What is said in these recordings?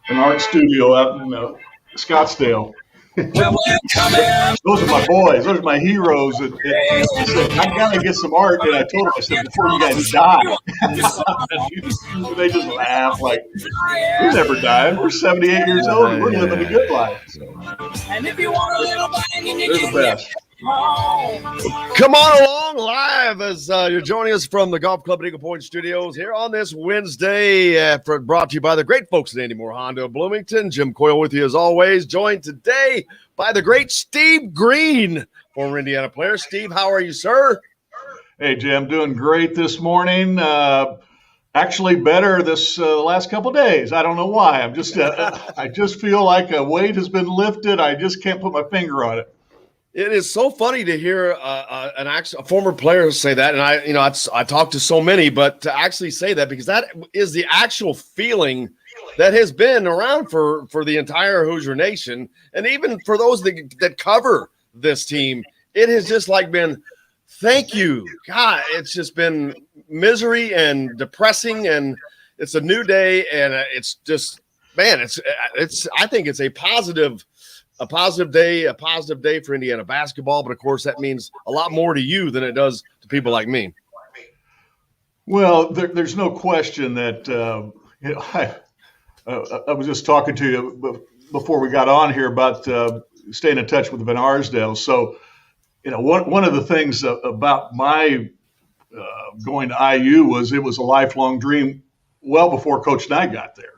an art studio out in Scottsdale. Well, Those are my boys. Those are my heroes. And I said, I gotta get some art. And I told them, I said, before you guys die. They just laugh like, we're never dying. We're 78 years old and we're living a good life. So, and if you want a little bang, they're the best. Come on along live as you're joining us from the Golf Club at Eagle Point Studios here on this Wednesday, brought to you by the great folks at Andy Moore Honda of Bloomington. Jim Coyle with you as always, joined today by the great Steve Green, former Indiana player. Steve, how are you, sir? Hey, Jim, doing great this morning. Actually better this last couple of days. I don't know why. I just feel like a weight has been lifted. I just can't put my finger on it. It is so funny to hear a former player say that, and I talked to so many, but to actually say that, because that is the actual feeling that has been around for the entire Hoosier Nation, and even for those that cover this team, it has just like been, thank you, God. It's just been misery and depressing, and it's a new day, and it's just, man, it's. I think it's a positive day for Indiana basketball, but of course that means a lot more to you than it does to people like me. Well, there's no question that I was just talking to you before we got on here about staying in touch with Van Arsdale. So, one of the things about my going to IU was it was a lifelong dream well before Coach Knight got there.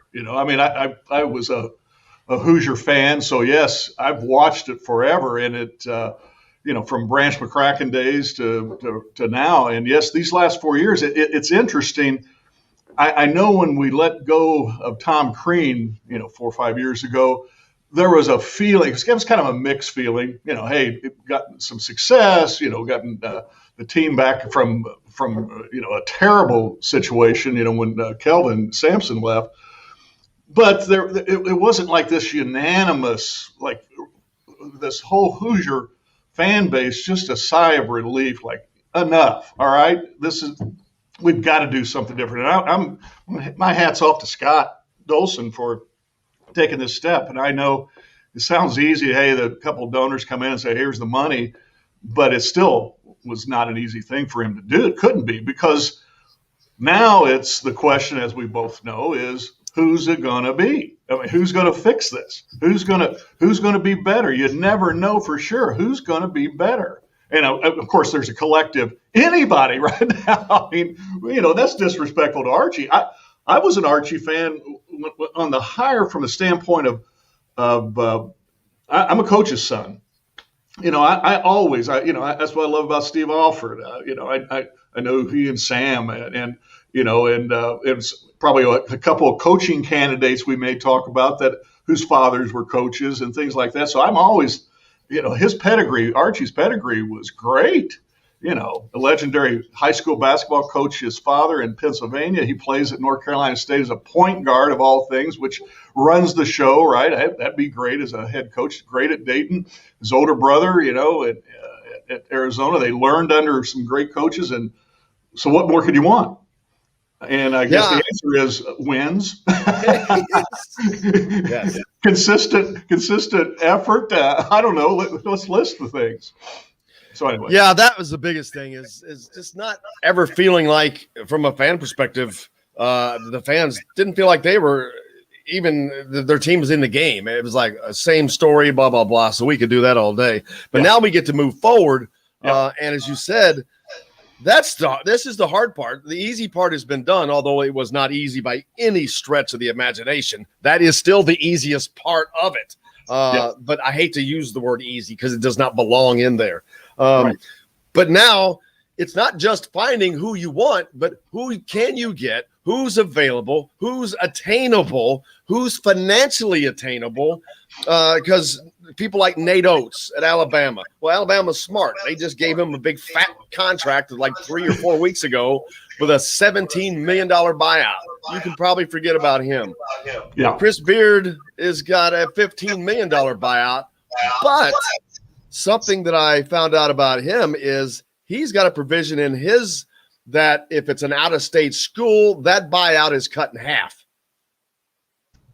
I was a Hoosier fan. So yes, I've watched it forever, and it, from Branch McCracken days to now. And yes, these last 4 years, it's interesting. I know when we let go of Tom Crean, 4 or 5 years ago, there was a feeling, it was kind of a mixed feeling, hey, it got some success, gotten the team back from a terrible situation, when Kelvin Sampson left. But it wasn't like this unanimous, like this whole Hoosier fan base, just a sigh of relief, like enough. All right, we've got to do something different. And my hat's off to Scott Dolson for taking this step. And I know it sounds easy. Hey, the couple of donors come in and say, here's the money, but it still was not an easy thing for him to do. It couldn't be, because now it's the question, as we both know, is, who's it going to be? I mean, who's going to fix this? Who's going to be better? You never know for sure who's going to be better. And of course, there's a collective anybody right now. I mean, that's disrespectful to Archie. I was an Archie fan on the higher from the standpoint of I'm a coach's son. I always that's what I love about Steve Alford. I know he and Sam and it's probably a couple of coaching candidates we may talk about whose fathers were coaches and things like that. So I'm always, his pedigree, Archie's pedigree was great. A legendary high school basketball coach, his father in Pennsylvania. He plays at North Carolina State as a point guard of all things, which runs the show, right? That'd be great as a head coach, great at Dayton. His older brother, at Arizona, they learned under some great coaches. And so what more could you want? And I guess the answer is wins. Yes. Consistent effort. I don't know. Let's list the things. So anyway. Yeah, that was the biggest thing is just not ever feeling like, from a fan perspective, the fans didn't feel like they were even their team was in the game. It was like a same story, blah, blah, blah. So we could do that all day. But now we get to move forward. And as you said, this is the hard part. The easy part has been done, although it was not easy by any stretch of the imagination. That is still the easiest part of it. But I hate to use the word easy because it does not belong in there. But now it's not just finding who you want, but who can you get, who's available, who's attainable, who's financially attainable. Because people like Nate Oates at Alabama. Well, Alabama's smart. They just gave him a big fat contract like 3 or 4 weeks ago with a $17 million buyout. You can probably forget about him. Yeah. Chris Beard has got a $15 million buyout. But something that I found out about him is he's got a provision in his that if it's an out-of-state school, that buyout is cut in half.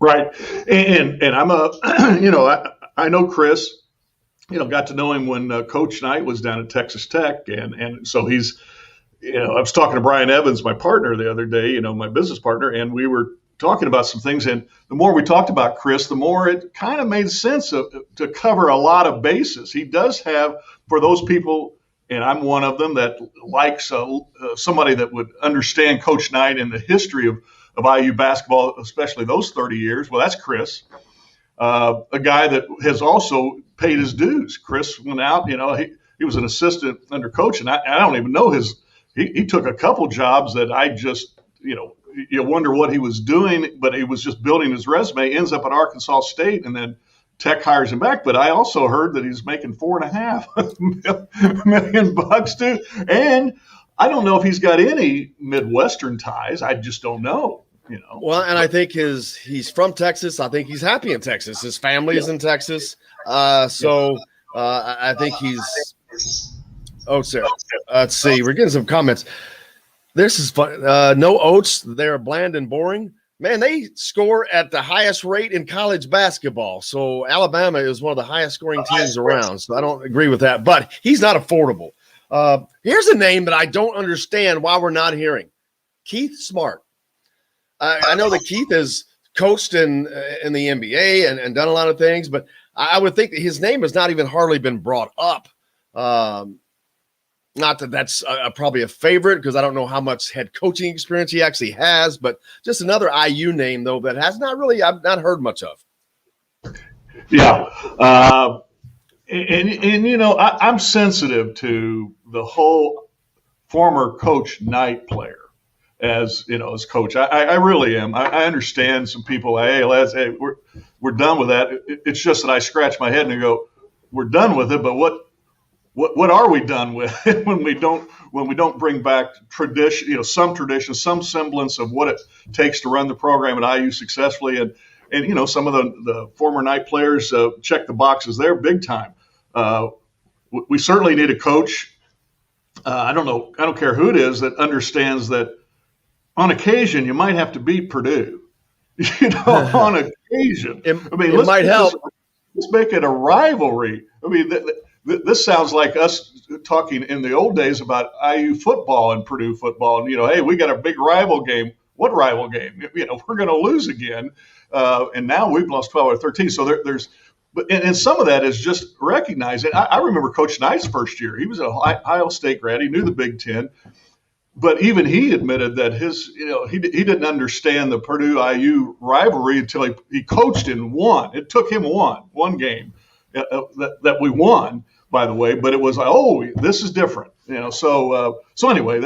Right. And I'm I know Chris, got to know him when Coach Knight was down at Texas Tech. And so he's, I was talking to Brian Evans, my partner, the other day, my business partner, and we were talking about some things. And the more we talked about Chris, the more it kind of made sense to cover a lot of bases. He does have, for those people, and I'm one of them, that likes somebody that would understand Coach Knight and the history of IU basketball, especially those 30 years. Well, that's Chris, a guy that has also paid his dues. Chris went out, he was an assistant under coach, and I don't even know he took a couple jobs that I just, you wonder what he was doing, but he was just building his resume, ends up at Arkansas State, and then Tech hires him back. But I also heard that he's making $4.5 million too. And I don't know if he's got any Midwestern ties. I just don't know, Well, and I think he's from Texas. I think he's happy in Texas. His family is in Texas. I think he's – Sarah. Let's see. We're getting some comments. This is fun. No oats. They're bland and boring. Man, they score at the highest rate in college basketball. So Alabama is one of the highest scoring teams around. So I don't agree with that. But he's not affordable. Here's a name that I don't understand why we're not hearing. Keith Smart. I know that Keith has coached in the NBA and done a lot of things, but I would think that his name has not even hardly been brought up. Not that that's probably a favorite, because I don't know how much head coaching experience he actually has, but just another IU name, though, that I've not heard much of. Yeah. I'm sensitive to the whole former Coach Knight player as coach. I really am. I understand some people, hey, we're done with that. It's just that I scratch my head and I go, we're done with it, but what are we done with when we don't bring back tradition, some semblance of what it takes to run the program at IU successfully, and some of the former Knight players check the boxes there big time. We certainly need a coach. I don't care who it is, that understands that on occasion you might have to beat Purdue. On occasion. It might help. Let's make it a rivalry. This sounds like us talking in the old days about IU football and Purdue football. And, hey, we got a big rival game. What rival game? We're going to lose again. And now we've lost 12 or 13. So and some of that is just recognizing. I remember Coach Knight's first year. He was an Ohio State grad. He knew the Big Ten. But even he admitted that he didn't understand the Purdue-IU rivalry until he coached and won. It took him one game that we won, by the way. But it was like, oh, this is different, So anyway,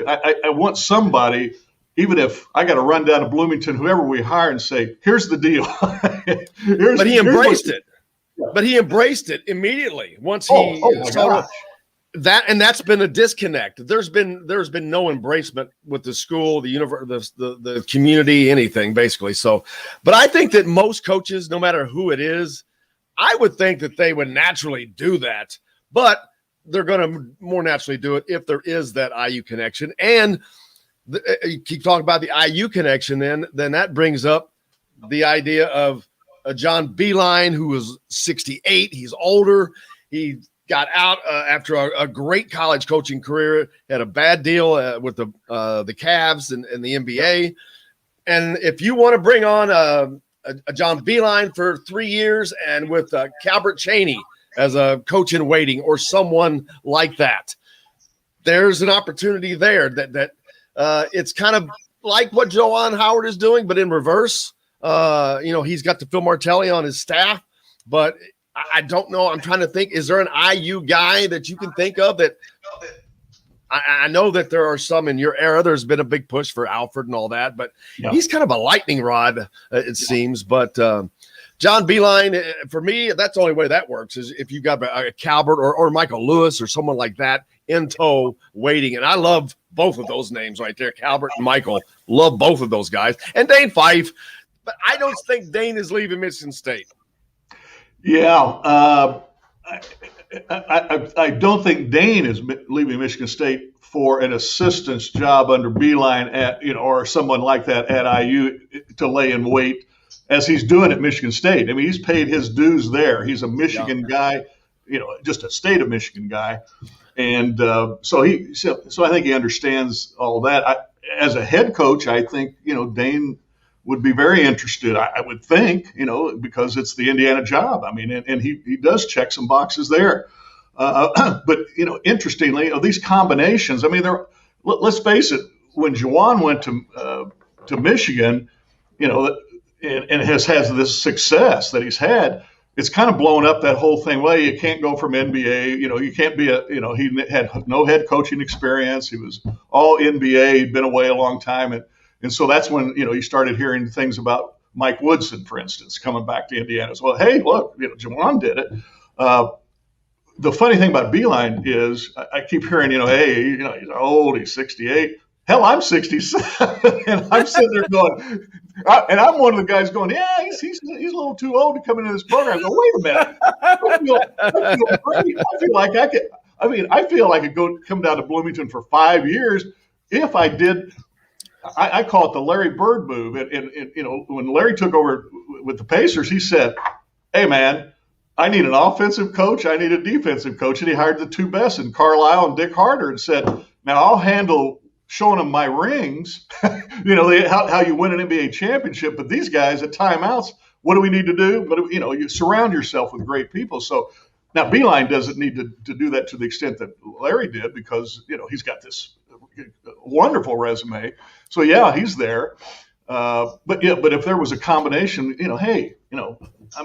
I want somebody, even if I got to run down to Bloomington, whoever we hire, and say, here's the deal. But he embraced it. But he embraced it immediately once he saw that, and that's been a disconnect. There's been no embracement with the school, the universe, the community, anything basically. So, but I think that most coaches, no matter who it is, I would think that they would naturally do that, but they're going to more naturally do it if there is that IU connection. And you keep talking about the IU connection, then that brings up the idea of John Beilein, who was 68. He's older. He got out after a great college coaching career, had a bad deal with the Cavs and the NBA. And if you want to bring on a John Beilein for 3 years and with Calbert Chaney as a coach in waiting or someone like that, there's an opportunity there that it's kind of like what Joanne Howard is doing, but in reverse. He's got the Phil Martelli on his staff, but I don't know. I'm trying to think, is there an IU guy that you can think of that I know that there are some in your era. There's been a big push for Alfred and all that, but he's kind of a lightning rod, it seems. But John Beilein, for me, that's the only way that works is if you got a Calbert or Michael Lewis or someone like that in tow waiting. And I love both of those names right there, Calbert and Michael. Love both of those guys. And Dane Fife, but I don't think Dane is leaving Michigan State. Yeah, I don't think Dane is leaving Michigan State for an assistant's job under Beilein or someone like that at IU to lay in wait as he's doing at Michigan State. I mean, he's paid his dues there. He's a Michigan guy, just a state of Michigan guy. And so I think he understands all that. As a head coach, I think, Dane would be very interested, I would think, because it's the Indiana job. I mean, and he does check some boxes there. But, interestingly, these combinations, I mean, let's face it, when Juwan went to Michigan, and has this success that he's had, it's kind of blown up that whole thing. Well, you can't go from NBA, you can't be he had no head coaching experience. He was all NBA. He'd been away a long time. And so that's when, you started hearing things about Mike Woodson, for instance, coming back to Indiana as well. Hey, look, Juwan did it. The funny thing about Beeline is I keep hearing, hey, he's old, he's 68. Hell, I'm 67, and I'm sitting there going, and I'm one of the guys going, yeah, he's a little too old to come into this program. I go, wait a minute, I feel great. I feel like I could come down to Bloomington for 5 years if I did. I call it the Larry Bird move. And when Larry took over with the Pacers, he said, hey, man, I need an offensive coach. I need a defensive coach. And he hired the two best, and Carlisle and Dick Harder, and said, now I'll handle showing them my rings, how you win an NBA championship. But these guys at timeouts, what do we need to do? You surround yourself with great people. So now Beeline doesn't need to do that to the extent that Larry did, because, he's got this wonderful resume. So, yeah, he's there. But if there was a combination, hey,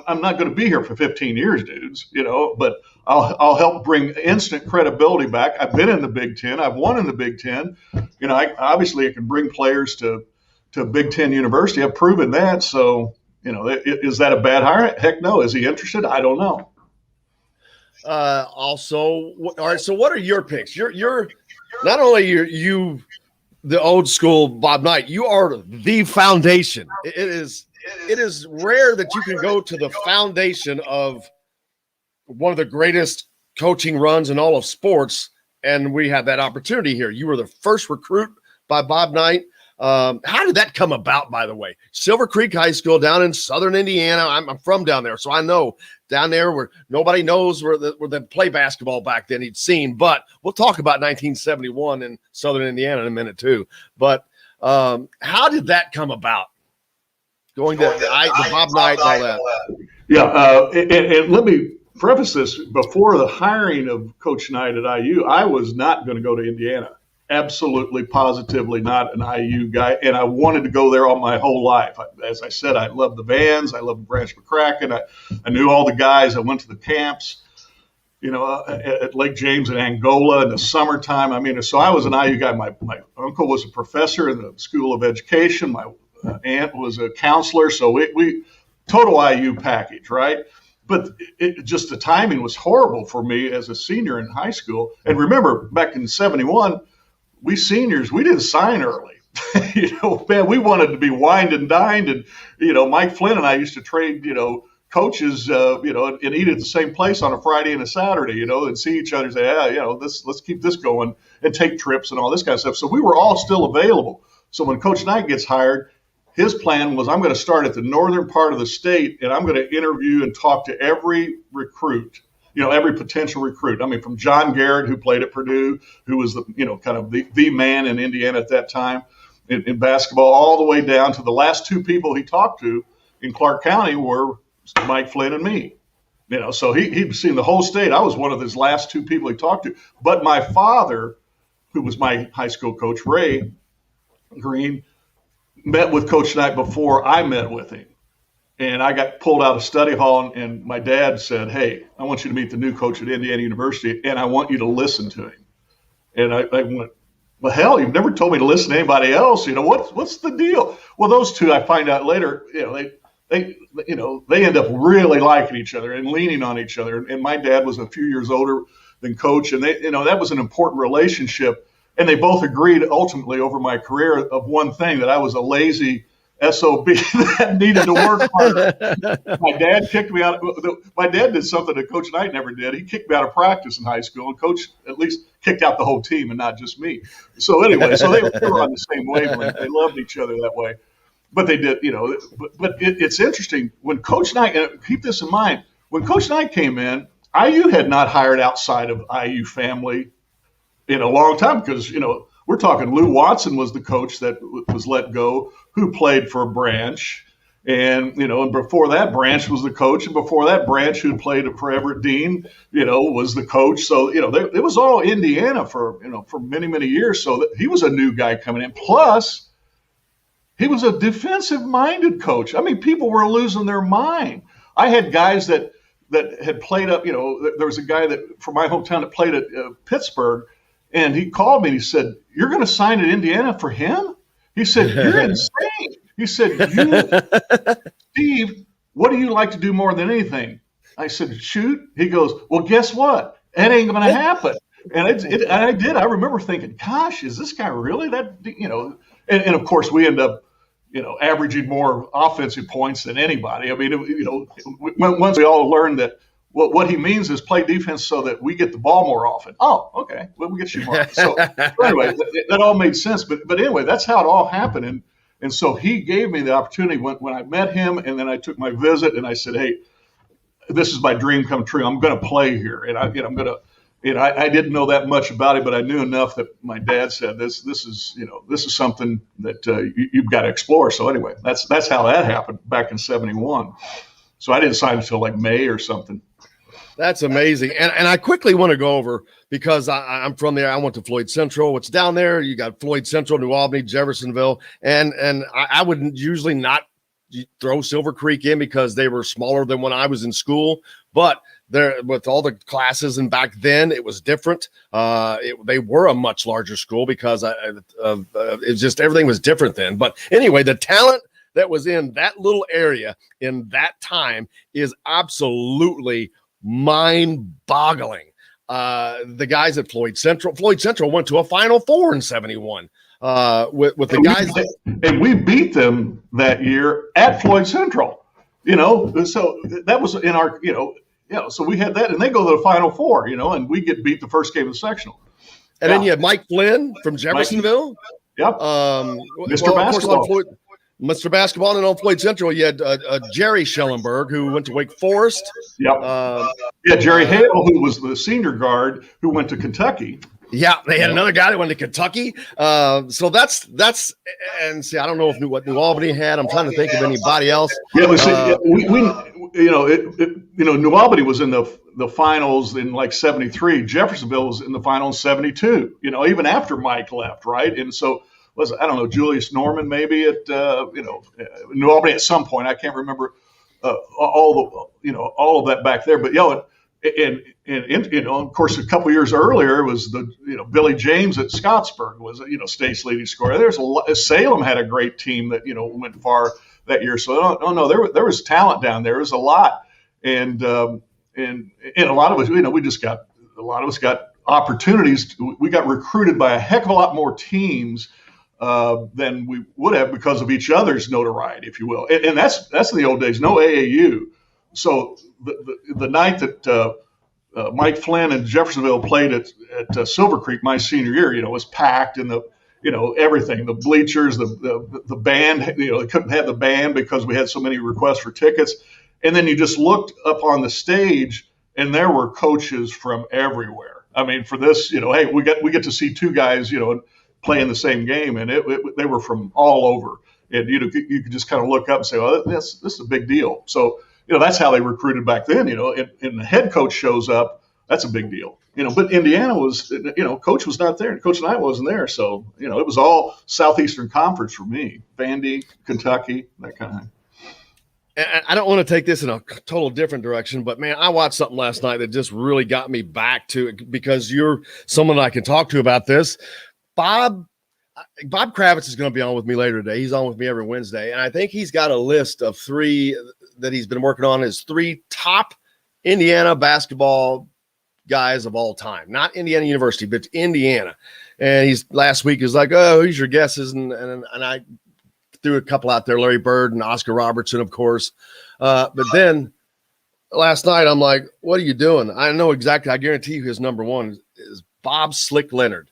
I'm not going to be here for 15 years, dudes, but I'll help bring instant credibility back. I've been in the Big Ten. I've won in the Big Ten. I can bring players to Big Ten University. I've proven that. So, is that a bad hire? Heck no. Is he interested? I don't know. All right. So what are your picks? You're not only you the old school Bob Knight, you are the foundation. It is rare that you can go to the foundation of one of the greatest coaching runs in all of sports, and we have that opportunity here. You were the first recruit by Bob Knight. How did that come about, by the way? Silver Creek High School down in southern Indiana. I'm from down there, so I know down there where nobody knows where they play basketball back then he'd seen. But we'll talk about 1971 in southern Indiana in a minute too. But how did that come about? Going to the Bob Knight and all that. Yeah, and let me preface this. Before the hiring of Coach Knight at IU, I was not going to go to Indiana. Absolutely, positively not an IU guy, and I wanted to go there all my whole life. As I said, I loved the Vans, I loved Branch McCracken, I knew all the guys. I went to the camps, at Lake James in Angola in the summertime. I mean, so I was an IU guy. My uncle was a professor in the School of Education. My aunt was a counselor, so we total IU package, right? But just the timing was horrible for me as a senior in high school. And remember, back in '71. We seniors, we didn't sign early. Man, we wanted to be wined and dined. And, Mike Flynn and I used to trade, coaches, and eat at the same place on a Friday and a Saturday, and see each other and say, let's keep this going and take trips and all this kind of stuff. So we were all still available. So when Coach Knight gets hired, his plan was, I'm going to start at the northern part of the state, and I'm going to interview and talk to every recruit. Every potential recruit. I mean, from John Garrett, who played at Purdue, who was kind of the man in Indiana at that time in basketball, all the way down to the last two people he talked to in Clark County were Mike Flynn and me. So he'd seen the whole state. I was one of his last two people he talked to. But my father, who was my high school coach, Ray Green, met with Coach Knight before I met with him. And I got pulled out of study hall, and my dad said, hey, I want you to meet the new coach at Indiana University, and I want you to listen to him. And I went, well, hell, you've never told me to listen to anybody else. What's the deal? Well, those two, I find out later, they end up really liking each other and leaning on each other. And my dad was a few years older than Coach, and that was an important relationship. And they both agreed ultimately over my career of one thing, that I was a lazy SOB that needed to work harder. My dad kicked me out. My dad did something that Coach Knight never did. He kicked me out of practice in high school, and Coach at least kicked out the whole team and not just me. So anyway, they were on the same wavelength. They loved each other that way. but they did, but it's interesting when Coach Knight, and keep this in mind, when Coach Knight came in, IU had not hired outside of IU family in a long time because, we're talking Lou Watson was the coach that was let go, who played for Branch. And, and before that, Branch was the coach. And before that, Branch, who played for Everett Dean, was the coach. So, it was all Indiana for many, many years. So he was a new guy coming in. Plus, he was a defensive-minded coach. I mean, people were losing their mind. I had guys that had played up, there was a guy that from my hometown that played at Pittsburgh. And he called me and he said, "You're going to sign at Indiana for him?" He said, "You're insane." He said, "Steve, what do you like to do more than anything?" I said, "Shoot." He goes, "Well, guess what? That ain't going to happen." And I did. I remember thinking, gosh, is this guy really that, and of course we end up, averaging more offensive points than anybody. I mean, once we all learned that, what he means is play defense so that we get the ball more often. Oh, okay. Well, we get you more. So anyway, that all made sense. But anyway, that's how it all happened. And so he gave me the opportunity when I met him, and then I took my visit, and I said, "Hey, this is my dream come true. I'm going to play here, and I'm going to." I didn't know that much about it, but I knew enough that my dad said this is something that you've got to explore. So anyway, that's how that happened back in '71. So I didn't sign until like May or something. That's amazing. And I quickly want to go over, because I'm from there. I went to Floyd Central. What's down there? You got Floyd Central, New Albany, Jeffersonville. And I would usually not throw Silver Creek in because they were smaller than when I was in school. But there, with all the classes, and back then it was different. They were a much larger school because it's just everything was different then. But anyway, the talent that was in that little area in that time is absolutely mind-boggling. The guys at Floyd Central went to a Final Four in '71 with the guys. And we beat them that year at Floyd Central, so that was in our, so we had that, and they go to the Final Four, and we get beat the first game of the sectional. And then you had Mike Flynn from Jeffersonville. Yep. Mr. Basketball. Mr. Basketball, and on Floyd Central, you had Jerry Schellenberg, who went to Wake Forest. Yep. Jerry Hale, who was the senior guard, who went to Kentucky. Yeah, they had another guy that went to Kentucky. So that's and see, I don't know if what New Albany had. I'm trying to think of anybody else. Yeah, New Albany was in the finals in like '73. Jeffersonville was in the finals '72. Even after Mike left, right? And so. I don't know, Julius Norman maybe at New Albany at some point. I can't remember all of that back there. But and of course a couple years earlier was the Billy James at Scottsburg was state's leading scorer. There's Salem had a great team that went far that year. So there was talent down there. There was a lot, and a lot of us a lot of us got opportunities. We got recruited by a heck of a lot more teams than we would have because of each other's notoriety, if you will. And that's in the old days, no AAU. So the night that Mike Flynn and Jeffersonville played at Silver Creek my senior year, was packed, and everything, the bleachers, the band, they couldn't have the band because we had so many requests for tickets. And then you just looked up on the stage, and there were coaches from everywhere. I mean, for this, hey, we get to see two guys, playing the same game, and they were from all over, and you could just kind of look up and say, "Well, this is a big deal." So that's how they recruited back then. And the head coach shows up, that's a big deal. But Indiana was, coach was not there, Coach Knight wasn't there, so it was all Southeastern Conference for me, Vandy, Kentucky, that kind of thing. And I don't want to take this in a total different direction, but man, I watched something last night that just really got me back to it, because you're someone I can talk to about this. Bob Kravitz is going to be on with me later today. He's on with me every Wednesday. And I think he's got a list of 3 that he's been working on, is 3 top Indiana basketball guys of all time, not Indiana University, but Indiana. And last week is like, "Oh, who's your guesses?" And I threw a couple out there, Larry Bird and Oscar Robertson, of course. But then last night, I'm like, what are you doing? I know exactly. I guarantee you his number one is Bob Slick Leonard.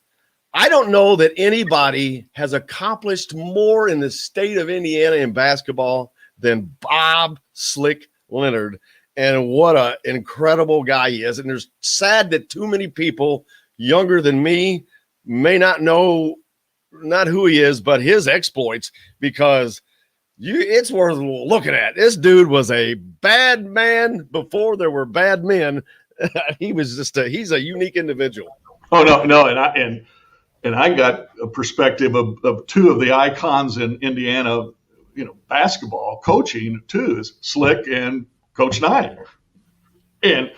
I don't know that anybody has accomplished more in the state of Indiana in basketball than Bob Slick Leonard. And what an incredible guy he is. And there's sad that too many people younger than me may not know not who he is, but his exploits, because it's worth looking at. This dude was a bad man before there were bad men. He was he's a unique individual. Oh, no. And I got a perspective of two of the icons in Indiana, basketball coaching too, is Slick and Coach Knight. And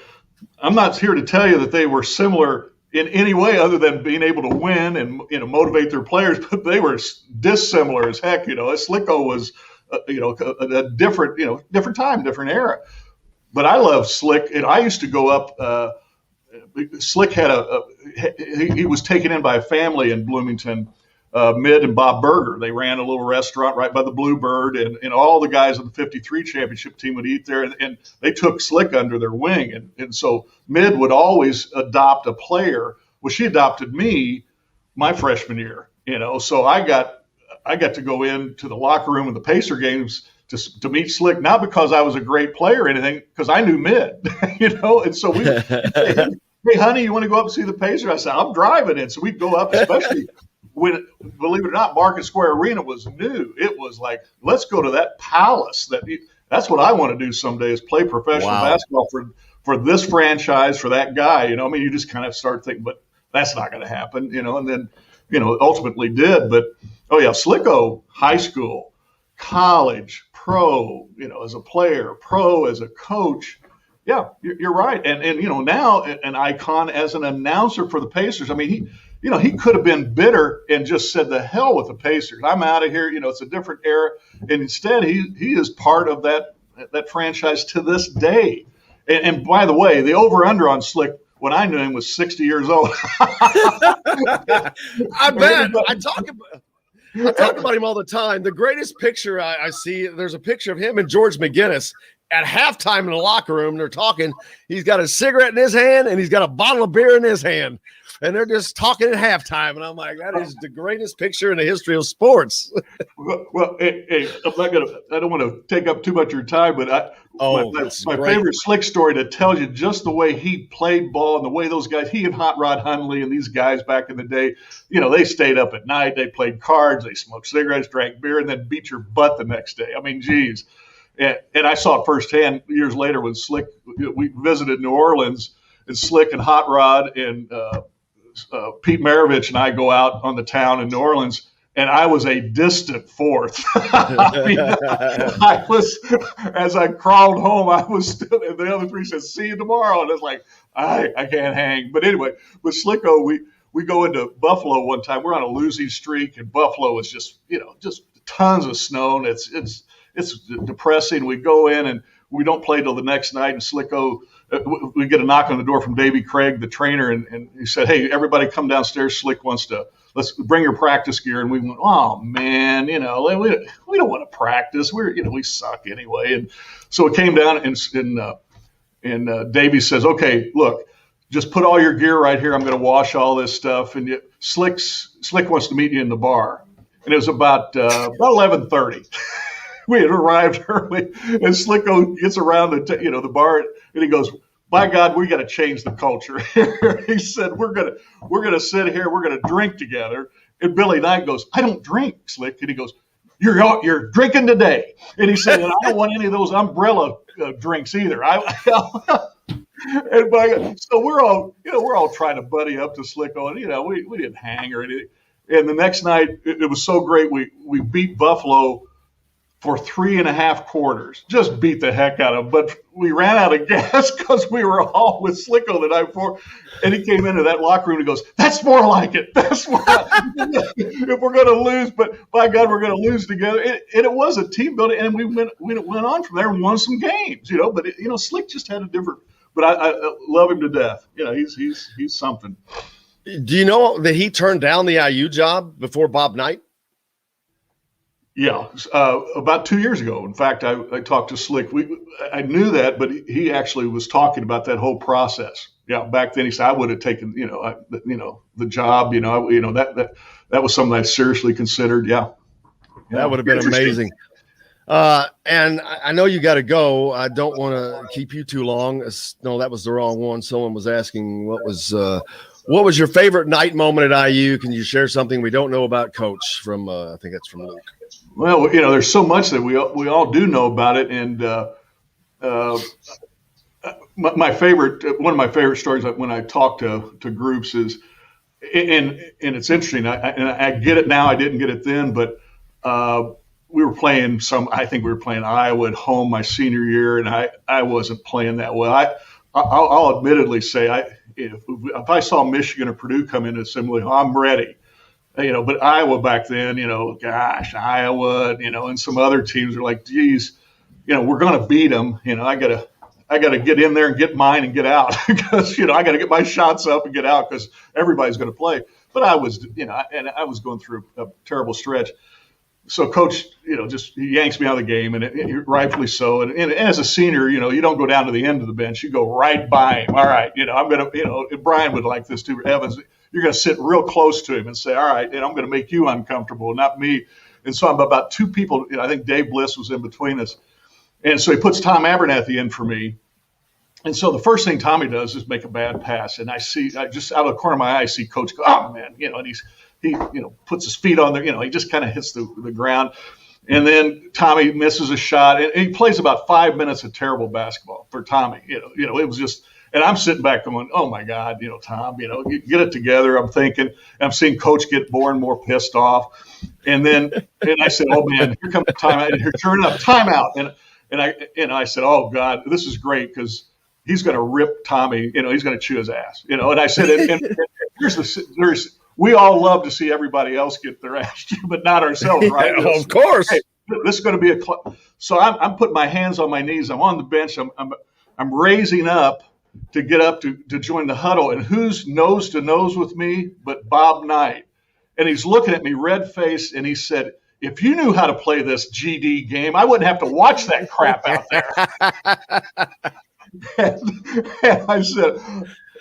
I'm not here to tell you that they were similar in any way other than being able to win and motivate their players, but they were dissimilar as heck. Slicko was a different time, different era. But I love Slick, and I used to go up. Slick had he was taken in by a family in Bloomington, Mid and Bob Berger. They ran a little restaurant right by the Bluebird, and all the guys on the 53 championship team would eat there, and they took Slick under their wing. And so Mid would always adopt a player. Well, she adopted me my freshman year, so I got to go into the locker room in the Pacer games to meet Slick, not because I was a great player or anything, because I knew Mid, and so we hey, honey, you want to go up and see the Pacers? I said, I'm driving in. So we'd go up, especially when, believe it or not, Market Square Arena was new. It was like, let's go to that palace. That's what I want to do someday, is play professional basketball for this franchise, for that guy. You just kind of start thinking, but that's not going to happen, and then, ultimately did. But, oh, yeah, Slicko, high school, college, pro, as a player, pro as a coach. Yeah, you're right. And now an icon as an announcer for the Pacers. I mean, he could have been bitter and just said, the hell with the Pacers. I'm out of here. It's a different era. And instead, he is part of that franchise to this day. And by the way, the over-under on Slick when I knew him was 60 years old. I bet. I talk about him all the time. The greatest picture I see, there's a picture of him and George McGinnis at halftime in the locker room. They're talking. He's got a cigarette in his hand and he's got a bottle of beer in his hand. And they're just talking at halftime. And I'm like, that is the greatest picture in the history of sports. Well, hey, I don't want to take up too much of your time, but my favorite Slick story that tells you just the way he played ball and the way those guys, he and Hot Rod Hundley and these guys back in the day, they stayed up at night, they played cards, they smoked cigarettes, drank beer, and then beat your butt the next day. I mean, geez. And I saw it firsthand years later when Slick, we visited New Orleans, and Slick and Hot Rod and Pete Maravich and I go out on the town in New Orleans, and I was a distant fourth. I was, as I crawled home, I was still, and the other three said, see you tomorrow. And it's like, I can't hang. But anyway, with Slicko, we go into Buffalo one time. We're on a losing streak, and Buffalo is just tons of snow, and it's depressing. We go in and we don't play till the next night. And Slicko, we get a knock on the door from Davey Craig, the trainer, and he said, hey, everybody come downstairs. Slick wants to, let's bring your practice gear. And we went, oh man, we don't want to practice. We suck anyway. And so it came down and Davey says, okay, look, just put all your gear right here. I'm going to wash all this stuff. And Slick wants to meet you in the bar. And it was about 11:30. We had arrived early, and Slicko gets around the bar, and he goes, "By God, we got to change the culture here." He said, "We're gonna sit here, we're gonna drink together." And Billy Knight goes, "I don't drink, Slick," and he goes, "You're drinking today." And he said, "And I don't want any of those umbrella drinks either." And by God, so we're all trying to buddy up to Slicko, and we didn't hang or anything. And the next night, it was so great. We beat Buffalo for 3.5 quarters, just beat the heck out of them. But we ran out of gas because we were all with Slicko the night before. And he came into that locker room and he goes, "That's more like it. That's more like it. If we're going to lose, but by God, we're going to lose together." And it was a team building, and we went on from there and won some games, But Slick just had a different. But I love him to death. He's something. Do you know that he turned down the IU job before Bob Knight? Yeah, about 2 years ago. In fact, I talked to Slick. I knew that, but he actually was talking about that whole process. yeah, back then he said I would have taken, the job, that was something I seriously considered. Yeah. That would have been amazing. And I know you got to go. I don't want to keep you too long. No, that was the wrong one. Someone was asking what was your favorite night moment at IU? Can you share something we don't know about Coach from, I think that's from Luke. Well, there's so much that we all do know about it. And one of my favorite stories when I talk to groups is, and it's interesting. I get it now. I didn't get it then, but we were playing I think we were playing Iowa at home my senior year, and I wasn't playing that well. I'll admittedly say if I saw Michigan or Purdue come into Assembly Hall, I'm ready. But Iowa back then, gosh, Iowa, and some other teams are like, geez, we're going to beat them. I got to get in there and get mine and get out because, I got to get my shots up and get out because everybody's going to play. But I was, and I was going through a terrible stretch. So Coach, just he yanks me out of the game, and rightfully so. And as a senior, you don't go down to the end of the bench; you go right by him. All right, I'm gonna, Brian would like this too. Evans, you're gonna sit real close to him and say, all right, and I'm gonna make you uncomfortable, not me. And so I'm about two people. I think Dave Bliss was in between us, and so he puts Tom Abernathy in for me. And so the first thing Tommy does is make a bad pass, and I just out of the corner of my eye, I see Coach go, oh man, and he puts his feet on there, he just kind of hits the ground. And then Tommy misses a shot, and he plays about 5 minutes of terrible basketball for Tommy. It was just, and I'm sitting back going, oh my God, Tom, get it together. I'm thinking, and I'm seeing Coach get more and more pissed off. And I said, oh man, here comes the timeout. Here, sure enough, timeout. And I said, oh God, this is great because he's going to rip Tommy, he's going to chew his ass, and I said, and we all love to see everybody else get their ass chewed, but not ourselves, right? Yeah, of course. Hey, this is going to be so I'm putting my hands on my knees. I'm on the bench. I'm raising up to get up to join the huddle. And who's nose to nose with me but Bob Knight? And he's looking at me red faced, and he said, if you knew how to play this GD game, I wouldn't have to watch that crap out there. and I said,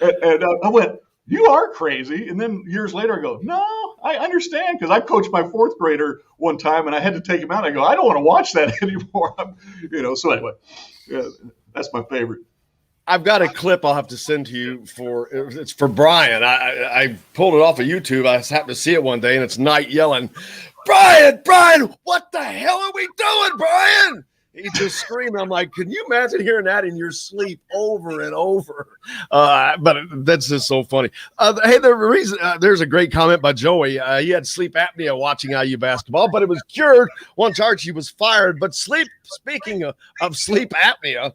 and I went, you are crazy. And then years later, I go, no, I understand because I coached my fourth grader one time and I had to take him out. I go, I don't want to watch that anymore. So anyway, that's my favorite. I've got a clip I'll have to send to you it's for Brian. I pulled it off of YouTube. I happened to see it one day and it's Knight yelling, Brian, what the hell are we doing, Brian? He just screamed. I'm like, can you imagine hearing that in your sleep over and over? But that's just so funny. Hey, there's a great comment by Joey. He had sleep apnea watching IU basketball, but it was cured once Archie was fired. But speaking of sleep apnea,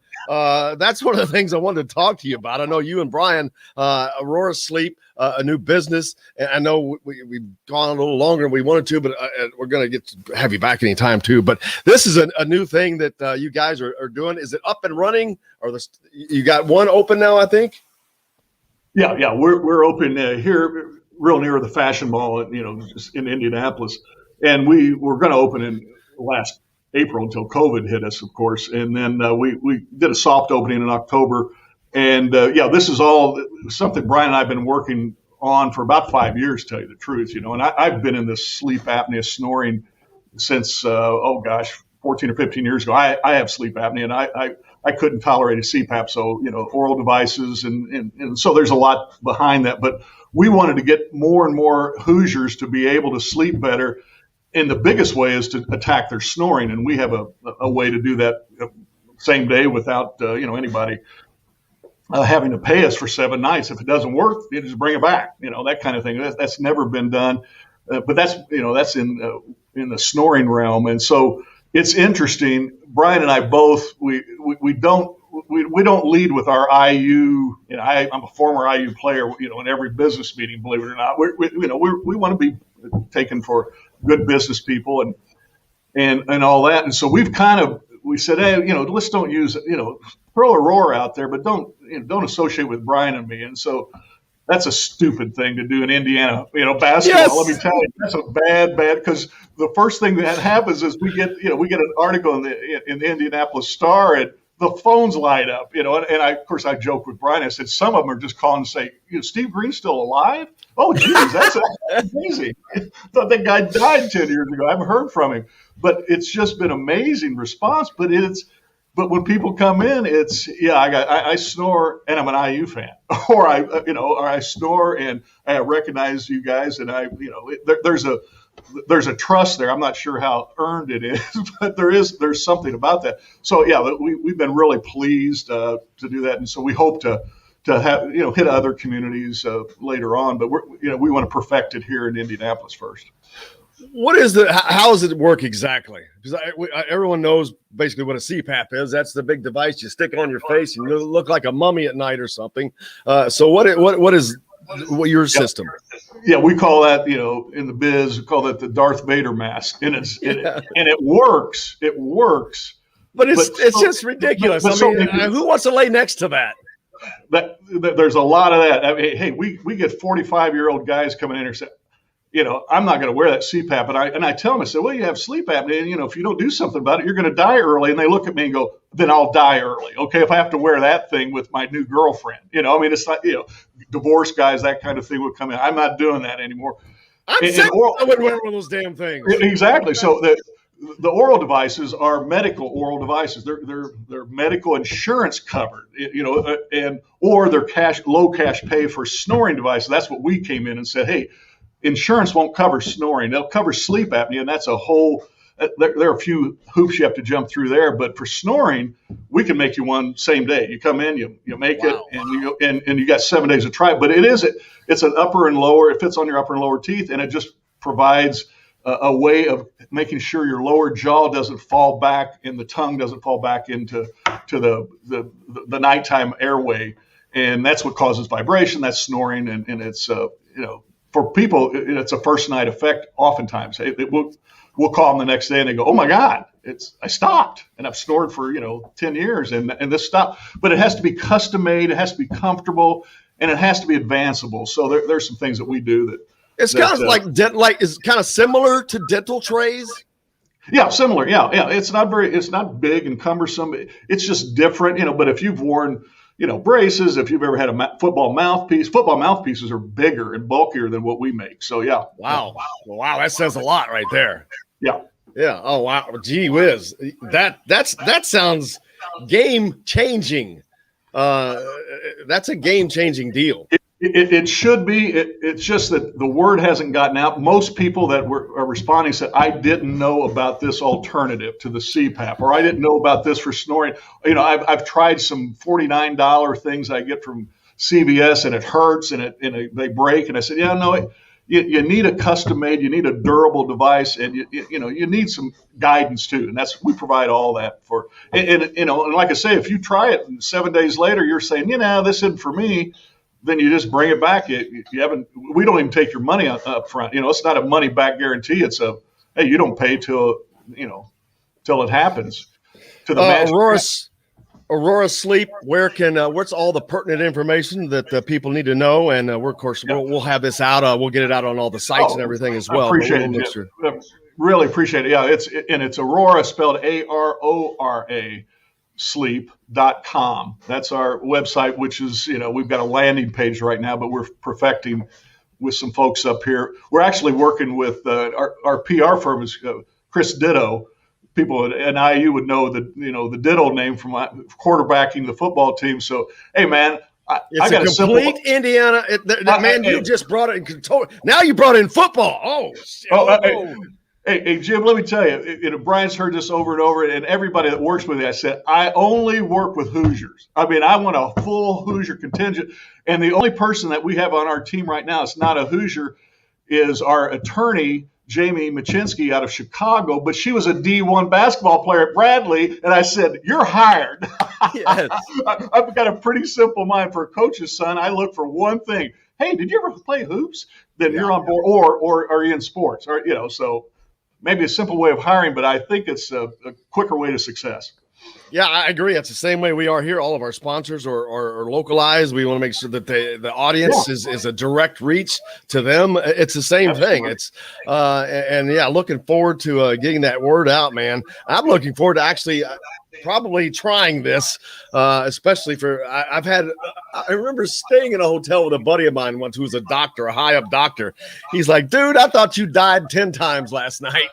that's one of the things I wanted to talk to you about. I know you and Brian, Aurora Sleep, a new business. And I know we've gone a little longer than we wanted to, but we're going to get to have you back anytime too. But this is a new thing that you guys are doing. Is it up and running? Or you got one open now, I think? Yeah. We're open here real near the Fashion Mall, just in Indianapolis. And we were going to open in last April until COVID hit us, of course. And then we did a soft opening in October. And this is all something Brian and I have been working on for about 5 years, to tell you the truth, and I've been in this sleep apnea snoring since, 14 or 15 years ago. I have sleep apnea and I couldn't tolerate a CPAP. So, oral devices and so there's a lot behind that, but we wanted to get more and more Hoosiers to be able to sleep better. And the biggest way is to attack their snoring. And we have a way to do that same day without, anybody having to pay us for 7 nights. If it doesn't work, you just bring it back, that kind of thing. That's never been done. But that's in the snoring realm. And so it's interesting. Brian and I both, we don't lead with our IU. I'm a former IU player, in every business meeting, believe it or not. We want to be taken for good business people and all that. And so we said, hey, let's don't use, throw Aurora out there, but don't associate with Brian and me. And so that's a stupid thing to do in Indiana, basketball. Yes. Let me tell you, that's a bad, because the first thing that happens is we get an article in the Indianapolis Star, and the phones light up, and of course I joke with Brian. I said, some of them are just calling to say, Steve Green's still alive? Oh, geez, that's amazing. Thought that guy died 10 years ago. I haven't heard from him, but it's just been amazing response. But when people come in, I snore and I'm an IU fan, or I snore and I recognize you guys, and there's a trust there. I'm not sure how earned it is, but there's something about that. So we've been really pleased to do that, and so we hope to have hit other communities later on. But we want to perfect it here in Indianapolis first. How does it work exactly? Because everyone knows basically what a CPAP is. That's the big device you stick on your face and you look like a mummy at night or something. So what is your system? Yeah, we call that, in the biz, we call that the Darth Vader mask, and it works. It works. But it's just ridiculous. Who wants to lay next to that? There's a lot of that. Hey, we get 45-year-old guys coming in here saying, I'm not going to wear that CPAP. And I tell them, I said, well, you have sleep apnea. And, if you don't do something about it, you're going to die early. And they look at me and go, then I'll die early. Okay, if I have to wear that thing with my new girlfriend. It's not, divorce guys, that kind of thing would come in. I'm not doing that anymore. I wouldn't wear one of those damn things. Exactly. So the oral devices are medical oral devices. They're medical insurance covered, or they're low cash pay for snoring devices. That's what we came in and said, hey, insurance won't cover snoring. They'll cover sleep apnea, and that's a whole there are a few hoops you have to jump through there. But for snoring, we can make you one same day. You come in, you make it, and you got 7 days to try it. But it's an upper and lower. It fits on your upper and lower teeth, and it just provides a way of making sure your lower jaw doesn't fall back and the tongue doesn't fall back into the nighttime airway, and that's what causes vibration. That's snoring, and it's for people, it's a first night effect. Oftentimes, we'll call them the next day and they go, "Oh my God, I stopped, and I've snored for 10 years, and this stopped." But it has to be custom made, it has to be comfortable, and it has to be advanceable. So there's some things that we do that it's kind of it's kind of similar to dental trays. Yeah, similar. Yeah. It's not big and cumbersome. It's just different, But if you've worn braces, if you've ever had a football mouthpieces are bigger and bulkier than what we make. So, yeah. Wow. That says a lot right there. Yeah. Yeah. Oh, wow. Gee whiz. That sounds game changing. That's a game changing deal. It should be. It's just that the word hasn't gotten out. Most people that are responding said, I didn't know about this alternative to the CPAP, or I didn't know about this for snoring. I've tried some $49 things I get from CVS, and it hurts, and they break. And I said, you need a custom made, you need a durable device, and you need some guidance too. And we provide all that for. And like I say, if you try it and 7 days later you're saying, this isn't for me, then you just bring it back. We don't even take your money up front. It's not a money back guarantee. It's hey, you don't pay till it happens. To the Aurora Sleep. What's all the pertinent information that people need to know? And we'll have this out. We'll get it out on all the sites and everything as well. Appreciate it. Really appreciate it. Yeah, it's Aurora, spelled ARORA. sleep.com. That's our website, which is, we've got a landing page right now, but we're perfecting with some folks up here. We're actually working with our PR firm is Chris Ditto. People at IU would know the Ditto name from quarterbacking the football team. So, hey, man, I got a complete Indiana. You just brought it in control. Now you brought in football. Hey, Jim, let me tell you, Brian's heard this over and over, and everybody that works with me, I said, I only work with Hoosiers. I want a full Hoosier contingent. And the only person that we have on our team right now, it's not a Hoosier, is our attorney, Jamie Machinsky out of Chicago, but she was a D1 basketball player at Bradley. And I said, you're hired. Yes. I've got a pretty simple mind for a coach's son. I look for one thing. Hey, did you ever play hoops? Then you're on board, or are you in sports? Or, so maybe a simple way of hiring, but I think it's a quicker way to success. Yeah, I agree. That's the same way we are here. All of our sponsors are localized. We want to make sure that the audience is a direct reach to them. It's the same thing. It's looking forward to getting that word out, man. I'm looking forward to actually probably trying this, especially I remember staying in a hotel with a buddy of mine once who was a doctor, a high up doctor. He's like, dude, I thought you died 10 times last night.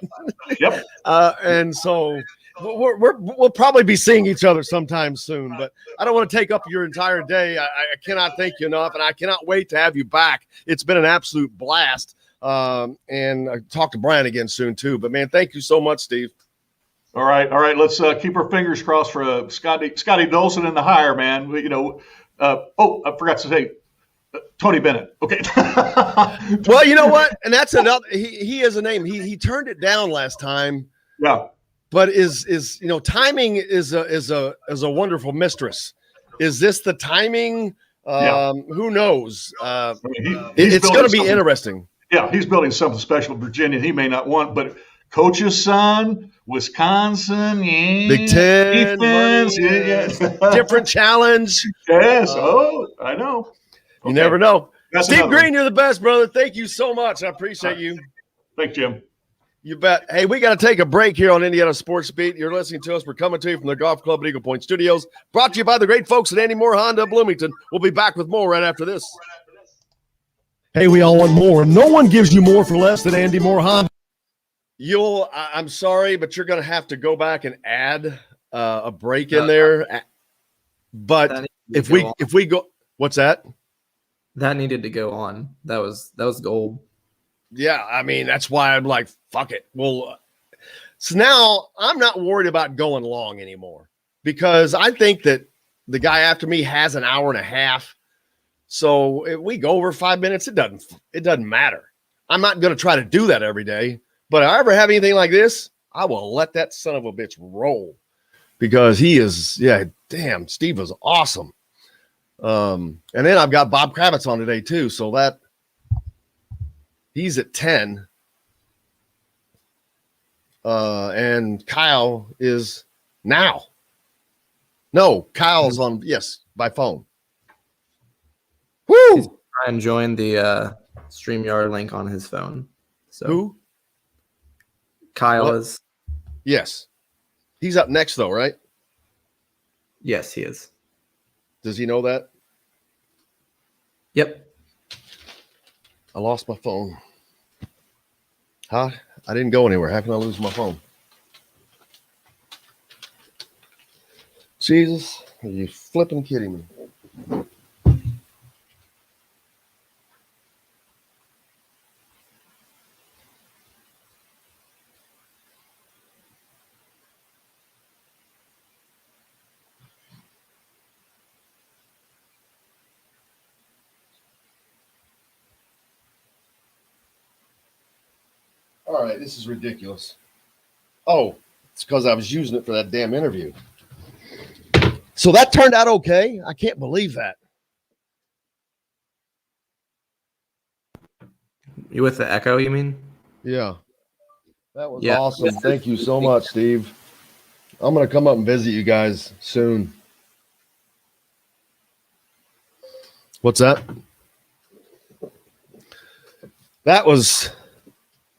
Yep. And so we'll probably be seeing each other sometime soon, but I don't want to take up your entire day. I cannot thank you enough, and I cannot wait to have you back. It's been an absolute blast. And I talk to Brian again soon too, but man, thank you so much, Steve. All right. Let's keep our fingers crossed for Scotty Dolson in the hire, man. I forgot to say Tony Bennett. Okay. Well, you know what? And that's another. He has a name. He turned it down last time. Yeah. But timing is a wonderful mistress. Is this the timing? Who knows? It's going to be interesting. Yeah, he's building something special in Virginia. He may not want, but coach's son, Wisconsin, Big Ten, defense, yeah. Different challenge. Yes. I know. You never know. That's Steve another Green, you're the best, brother. Thank you so much. I appreciate you. Thanks, Jim. You bet. Hey, we got to take a break here on Indiana Sports Beat. You're listening to us. We're coming to you from the Golf Club at Eagle Point Studios. Brought to you by the great folks at Andy Moore Honda Bloomington. We'll be back with more right after this. Hey, we all want more. No one gives you more for less than Andy Moore Honda. I'm sorry, but you're going to have to go back and add a break in there. But if we go, what's that? That needed to go on. That was gold. Yeah, I mean, that's why I'm like, fuck it. Well, so now I'm not worried about going long anymore because I think that the guy after me has an hour and a half. So if we go over 5 minutes, it doesn't matter. I'm not going to try to do that every day, but if I ever have anything like this, I will let that son of a bitch roll because damn, Steve was awesome. And then I've got Bob Kravitz on today too. So that he's at 10. And Kyle is now. No, Kyle's on, by phone. Woo! He's trying to join the StreamYard link on his phone. So who? Kyle what? is. Yes. He's up next though, right? Yes, he is. Does he know that? Yep. I lost my phone. Huh? I didn't go anywhere. How can I lose my phone? Jesus, are you flipping kidding me? All right, this is ridiculous. Oh, it's because I was using it for that damn interview. So that turned out okay. I can't believe that. You with the echo, you mean? Yeah. That was Yeah. awesome. Thank you so much, Steve. I'm going to come up and visit you guys soon. What's that? That was...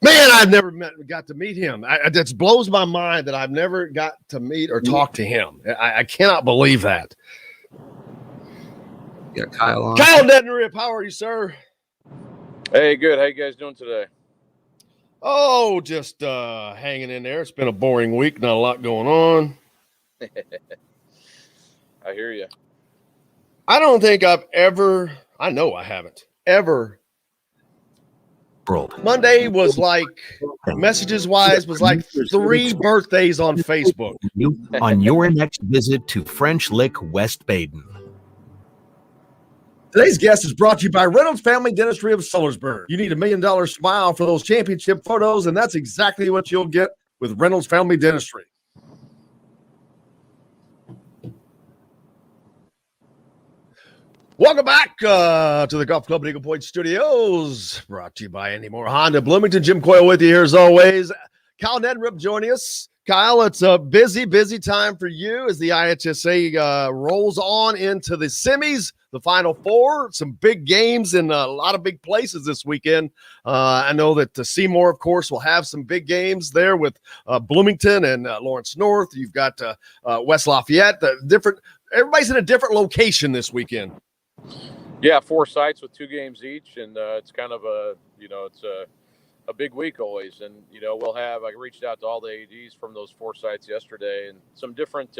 Man, I've never got to meet him. That blows my mind that I've never got to meet or talk to him. I cannot believe that. Yeah, Kyle on. Kyle Neddenriep, how are you, sir? Hey, good. How you guys doing today? Oh, just hanging in there. It's been a boring week. Not a lot going on. I hear you. I don't think I know I haven't ever. Monday was like, messages-wise, was like 3 birthdays on Facebook. On your next visit to French Lick, West Baden. Today's guest is brought to you by Reynolds Family Dentistry of Sellersburg. You need $1 million smile for those championship photos, and that's exactly what you'll get with Reynolds Family Dentistry. Welcome back to the Golf Club at Eagle Point Studios, brought to you by Andy Moore Honda Bloomington. Jim Coyle with you here as always. Kyle Neddenriep joining us. Kyle, it's a busy time for you as the IHSAA rolls on into the semis, the Final Four, some big games in a lot of big places this weekend. I know that Seymour, of course, will have some big games there with Bloomington and Lawrence North. You've got West Lafayette. Everybody's in a different location this weekend. Yeah, 4 sites with 2 games each, and it's kind of it's a big week always. And I reached out to all the ADs from those 4 sites yesterday, and some different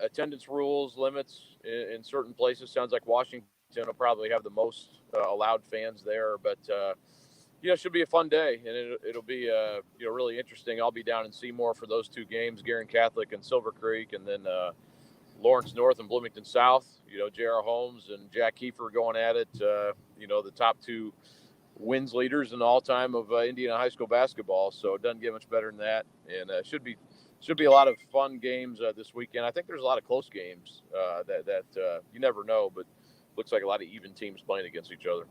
attendance rules, limits in certain places. Sounds like Washington will probably have the most allowed fans there, but it should be a fun day, and it'll be really interesting. I'll be down in Seymour for those 2 games, Guerin Catholic and Silver Creek, and then Lawrence North and Bloomington South. J.R. Holmes and Jack Kiefer going at it. The top 2 wins leaders in all time of Indiana high school basketball. So it doesn't get much better than that, and should be a lot of fun games this weekend. I think there's a lot of close games that you never know, but looks like a lot of even teams playing against each other.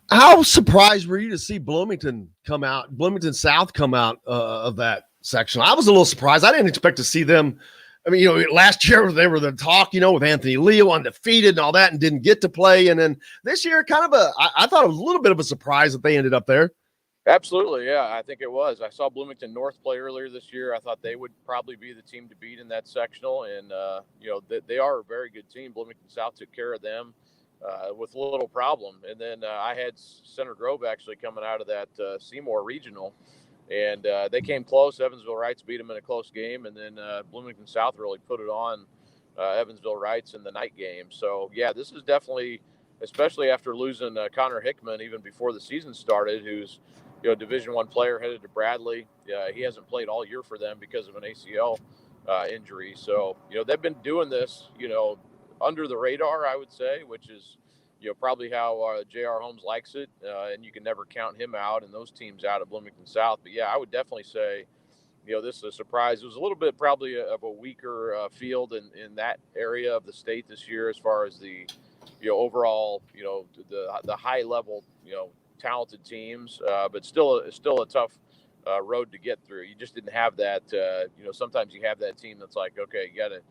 How surprised were you to see Bloomington South come out of that section? I was a little surprised. I didn't expect to see them. I mean, last year they were the talk, with Anthony Leo undefeated and all that, and didn't get to play. And then this year, I thought it was a little bit of a surprise that they ended up there. Absolutely, yeah, I think it was. I saw Bloomington North play earlier this year. I thought they would probably be the team to beat in that sectional, and they are a very good team. Bloomington South took care of them with a little problem. And then I had Center Grove actually coming out of that Seymour regional. And they came close. Evansville Reitz beat them in a close game. And then Bloomington South really put it on Evansville Reitz in the night game. So, yeah, this is definitely, especially after losing Connor Hickman even before the season started, who's Division I player headed to Bradley. He hasn't played all year for them because of an ACL injury. So, they've been doing this, under the radar, I would say, which is probably how J.R. Holmes likes it, and you can never count him out and those teams out at Bloomington South. But, yeah, I would definitely say, this is a surprise. It was a little bit probably of a weaker field in that area of the state this year as far as the, overall, the high-level, talented teams, but still a tough road to get through. You just didn't have that, sometimes you have that team that's like, okay, you got to,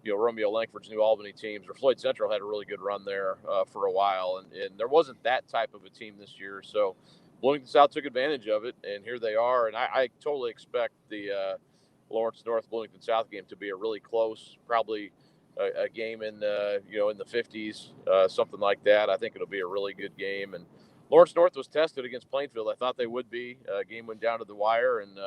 Romeo Langford's New Albany teams, or Floyd Central had a really good run there for a while. And there wasn't that type of a team this year. So Bloomington South took advantage of it, and here they are. And I totally expect the Lawrence North Bloomington South game to be a really close, probably a game in, in the 50s, something like that. I think it'll be a really good game. And Lawrence North was tested against Plainfield. I thought they would be. Game went down to the wire, and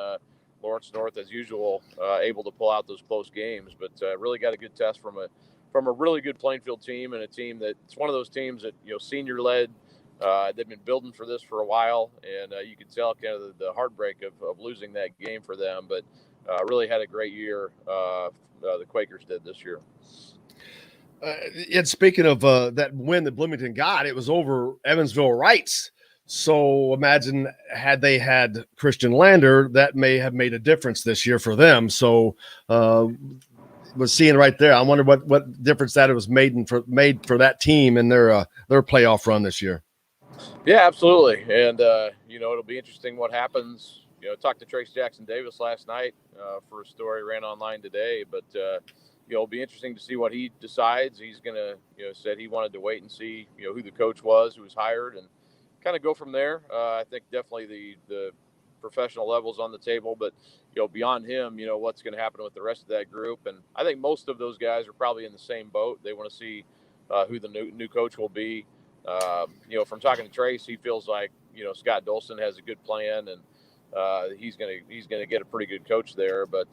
Lawrence North, as usual, able to pull out those close games, but really got a good test from a really good Plainfield team, and a team that it's one of those teams that senior led. They've been building for this for a while, and you can tell kind of the heartbreak of losing that game for them, but really had a great year. The Quakers did this year. And speaking of that win that Bloomington got, it was over Evansville Reitz. So imagine had they had Christian Lander, that may have made a difference this year for them. So was seeing right there. I wonder what difference that it was made for that team in their playoff run this year. Yeah, absolutely. And it'll be interesting what happens. Talked to Trace Jackson Davis last night for a story ran online today, but it'll be interesting to see what he decides. He's gonna said he wanted to wait and see who the coach was, who was hired, and kind of go from there. I think definitely the professional levels on the table, but beyond him, what's going to happen with the rest of that group. And I think most of those guys are probably in the same boat. They want to see who the new coach will be. From talking to Trace, he feels like Scott Dolson has a good plan, and he's gonna get a pretty good coach there. But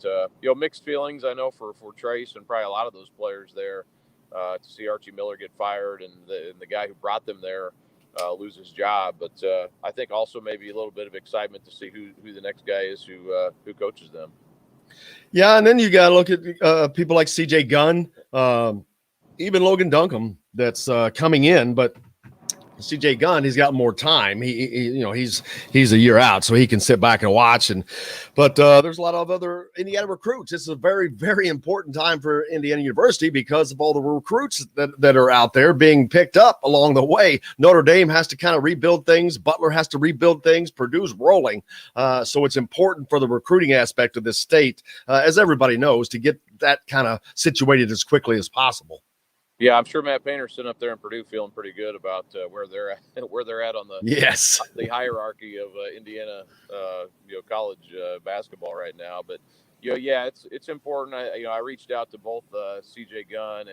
mixed feelings, I know, for Trace and probably a lot of those players there to see Archie Miller get fired and the guy who brought them there lose his job. But I think also maybe a little bit of excitement to see who the next guy is who coaches them. Yeah, and then you got to look at people like C.J. Gunn, even Logan Duncombe that's coming in. But CJ Gunn, he's got more time. He's a year out, so he can sit back and watch. But there's a lot of other Indiana recruits. This is a very, very important time for Indiana University because of all the recruits that are out there being picked up along the way. Notre Dame has to kind of rebuild things. Butler has to rebuild things. Purdue's rolling. So it's important for the recruiting aspect of this state, as everybody knows, to get that kind of situated as quickly as possible. Yeah, I'm sure Matt Painter's sitting up there in Purdue feeling pretty good about where they're at on the hierarchy of Indiana college basketball right now. But yeah, it's important. I reached out to both CJ Gunn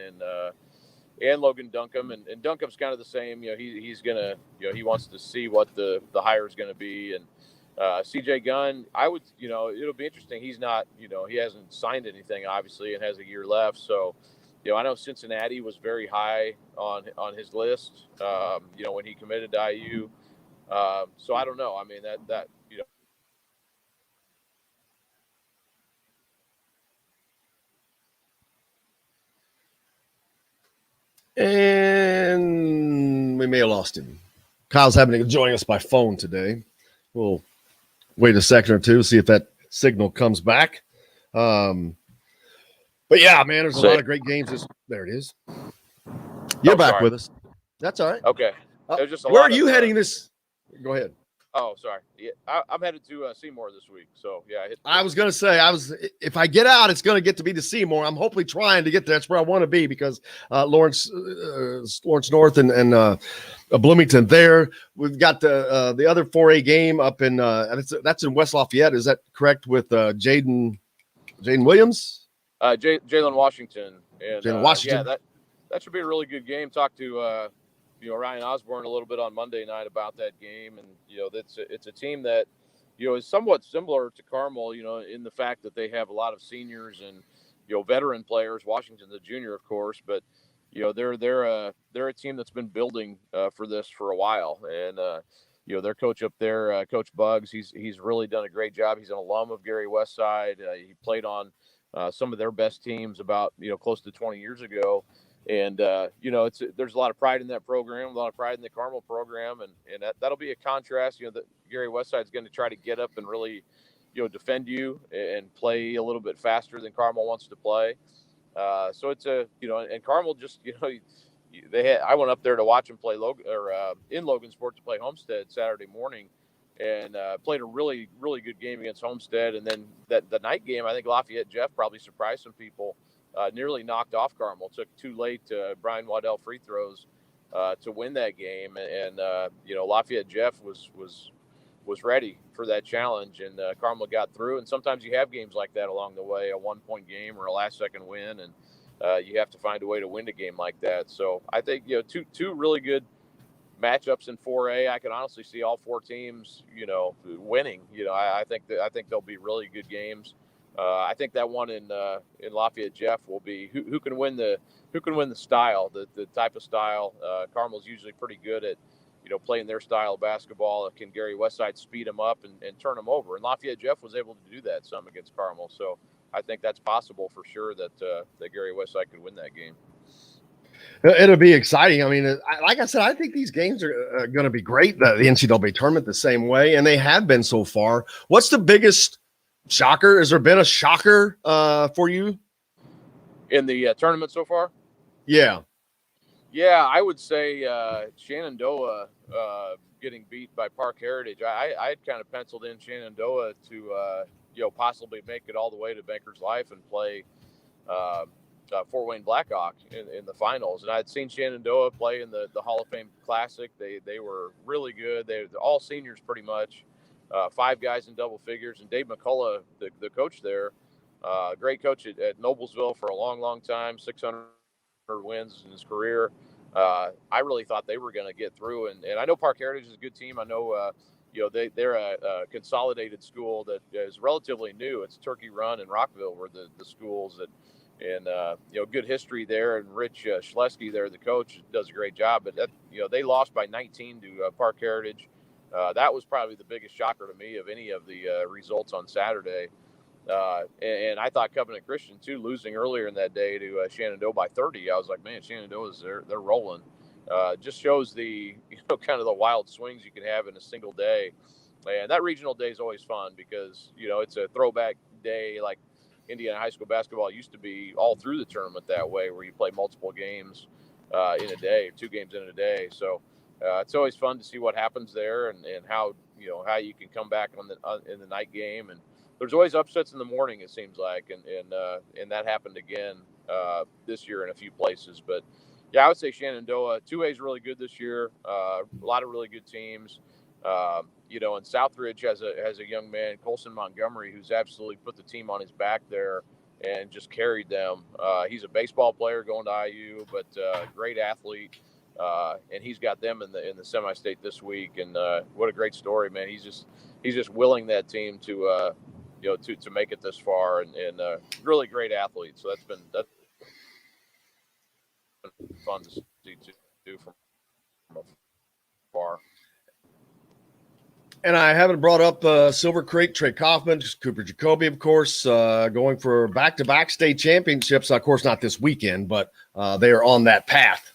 and Logan Duncombe, and Duncombe's kind of the same. He's gonna he wants to see what the hire is going to be, and CJ Gunn, it'll be interesting. He's not he hasn't signed anything obviously and has a year left, so. I know Cincinnati was very high on his list, when he committed to IU. So I don't know. I mean, that. And we may have lost him. Kyle's having to join us by phone today. We'll wait a second or two, see if that signal comes back. But yeah, man, there's a lot of great games. There it is. You're back with us. That's all right. Okay. Where are you heading this? Go ahead. Oh, sorry. Yeah, I'm headed to Seymour this week. So yeah. I was going to say, if I get out, it's going to get to be to Seymour. I'm hopefully trying to get there. That's where I want to be because Lawrence North and Bloomington there. We've got the other 4A game up in that's in West Lafayette. Is that correct with Jaden Williams? Jalen Washington. And Jalen Washington. Yeah, that should be a really good game. Talked to Ryan Osborne a little bit on Monday night about that game, and it's a team that is somewhat similar to Carmel, in the fact that they have a lot of seniors and veteran players. Washington's a junior, of course, but they're a team that's been building for this for a while, and their coach up there, Coach Buggs, he's really done a great job. He's an alum of Gary Westside. He played on some of their best teams about close to 20 years ago. And, there's a lot of pride in that program, a lot of pride in the Carmel program. And that'll be a contrast, that Gary Westside's going to try to get up and really, defend you and play a little bit faster than Carmel wants to play. So it's and Carmel just, I went up there to watch them play in Logansport to play Homestead Saturday morning and played a really, really good game against Homestead. And then the night game, I think Lafayette Jeff probably surprised some people. Nearly knocked off Carmel. Took too late Brian Waddell free throws to win that game, and Lafayette Jeff was ready for that challenge, and Carmel got through. And sometimes you have games like that along the way, a 1-point game or a last-second win, and you have to find a way to win a game like that. So I think two really good matchups in 4A. I can honestly see all four teams winning. I think they'll be really good games. I think that one in Lafayette Jeff will be who can win the style, the type of style. Carmel's usually pretty good at playing their style of basketball. Can Gary Westside speed them up and turn them over? And Lafayette Jeff was able to do that some against Carmel. So I think that's possible for sure that Gary Westside could win that game. It'll be exciting. I mean, like I said, I think these games are going to be great. The NCAA tournament the same way, and they have been so far. What's the biggest shocker? Has there been a shocker for you in the tournament so far? Yeah, I would say Shenandoah getting beat by Park Heritage. I had kind of penciled in Shenandoah to possibly make it all the way to Bankers Life and play Fort Wayne Blackhawk in the finals. And I'd seen Shenandoah play in the Hall of Fame Classic. They were really good. They're all seniors pretty much. 5 guys in double figures, and Dave McCullough, the coach there, great coach at Noblesville for a long, long time, 600 wins in his career. I really thought they were going to get through, and I know Park Heritage is a good team. I know, they're a consolidated school that is relatively new. It's Turkey Run and Rockville were the schools that, and good history there. And Rich Schlesky there, the coach, does a great job. But they lost by 19 to Park Heritage. That was probably the biggest shocker to me of any of the results on Saturday. And I thought Covenant Christian, too, losing earlier in that day to Shenandoah by 30. I was like, man, Shenandoah's they're rolling. just shows the kind of the wild swings you can have in a single day. And that regional day is always fun because it's a throwback day, like Indiana high school basketball used to be all through the tournament that way, where you play multiple games in a day, 2 games in a day. So it's always fun to see what happens there and how how you can come back on in the night game. And there's always upsets in the morning, it seems like, and that happened again this year in a few places. But yeah, I would say Shenandoah 2A is really good this year. A lot of really good teams. And Southridge has a young man, Colson Montgomery, who's absolutely put the team on his back there and just carried them. He's a baseball player going to IU, but great athlete. And he's got them in the semi-state this week. And what a great story, man! He's just willing that team to make it this far, and really great athlete. So that's been fun to see too from afar. And I haven't brought up Silver Creek, Trey Kaufman, Cooper Jacoby, of course, going for back-to-back state championships. Of course, not this weekend, but they are on that path.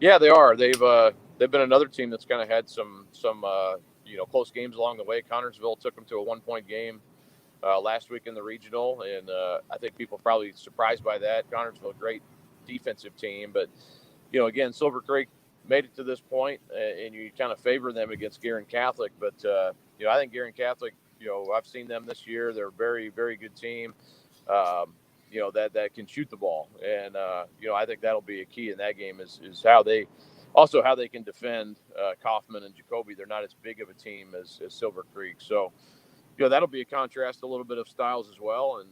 Yeah, they are. They've been another team that's kind of had some close games along the way. Connorsville took them to a 1-point game last week in the regional, and I think people are probably surprised by that. Connorsville, great defensive team, but again, Silver Creek made it to this point, and you kind of favor them against Guerin Catholic. But I think Guerin Catholic, I've seen them this year. They're a very, very good team. That can shoot the ball, and I think that'll be a key in that game is how they can defend Kaufman and Jacoby. They're not as big of a team as Silver Creek, so that'll be a contrast, a little bit of styles as well.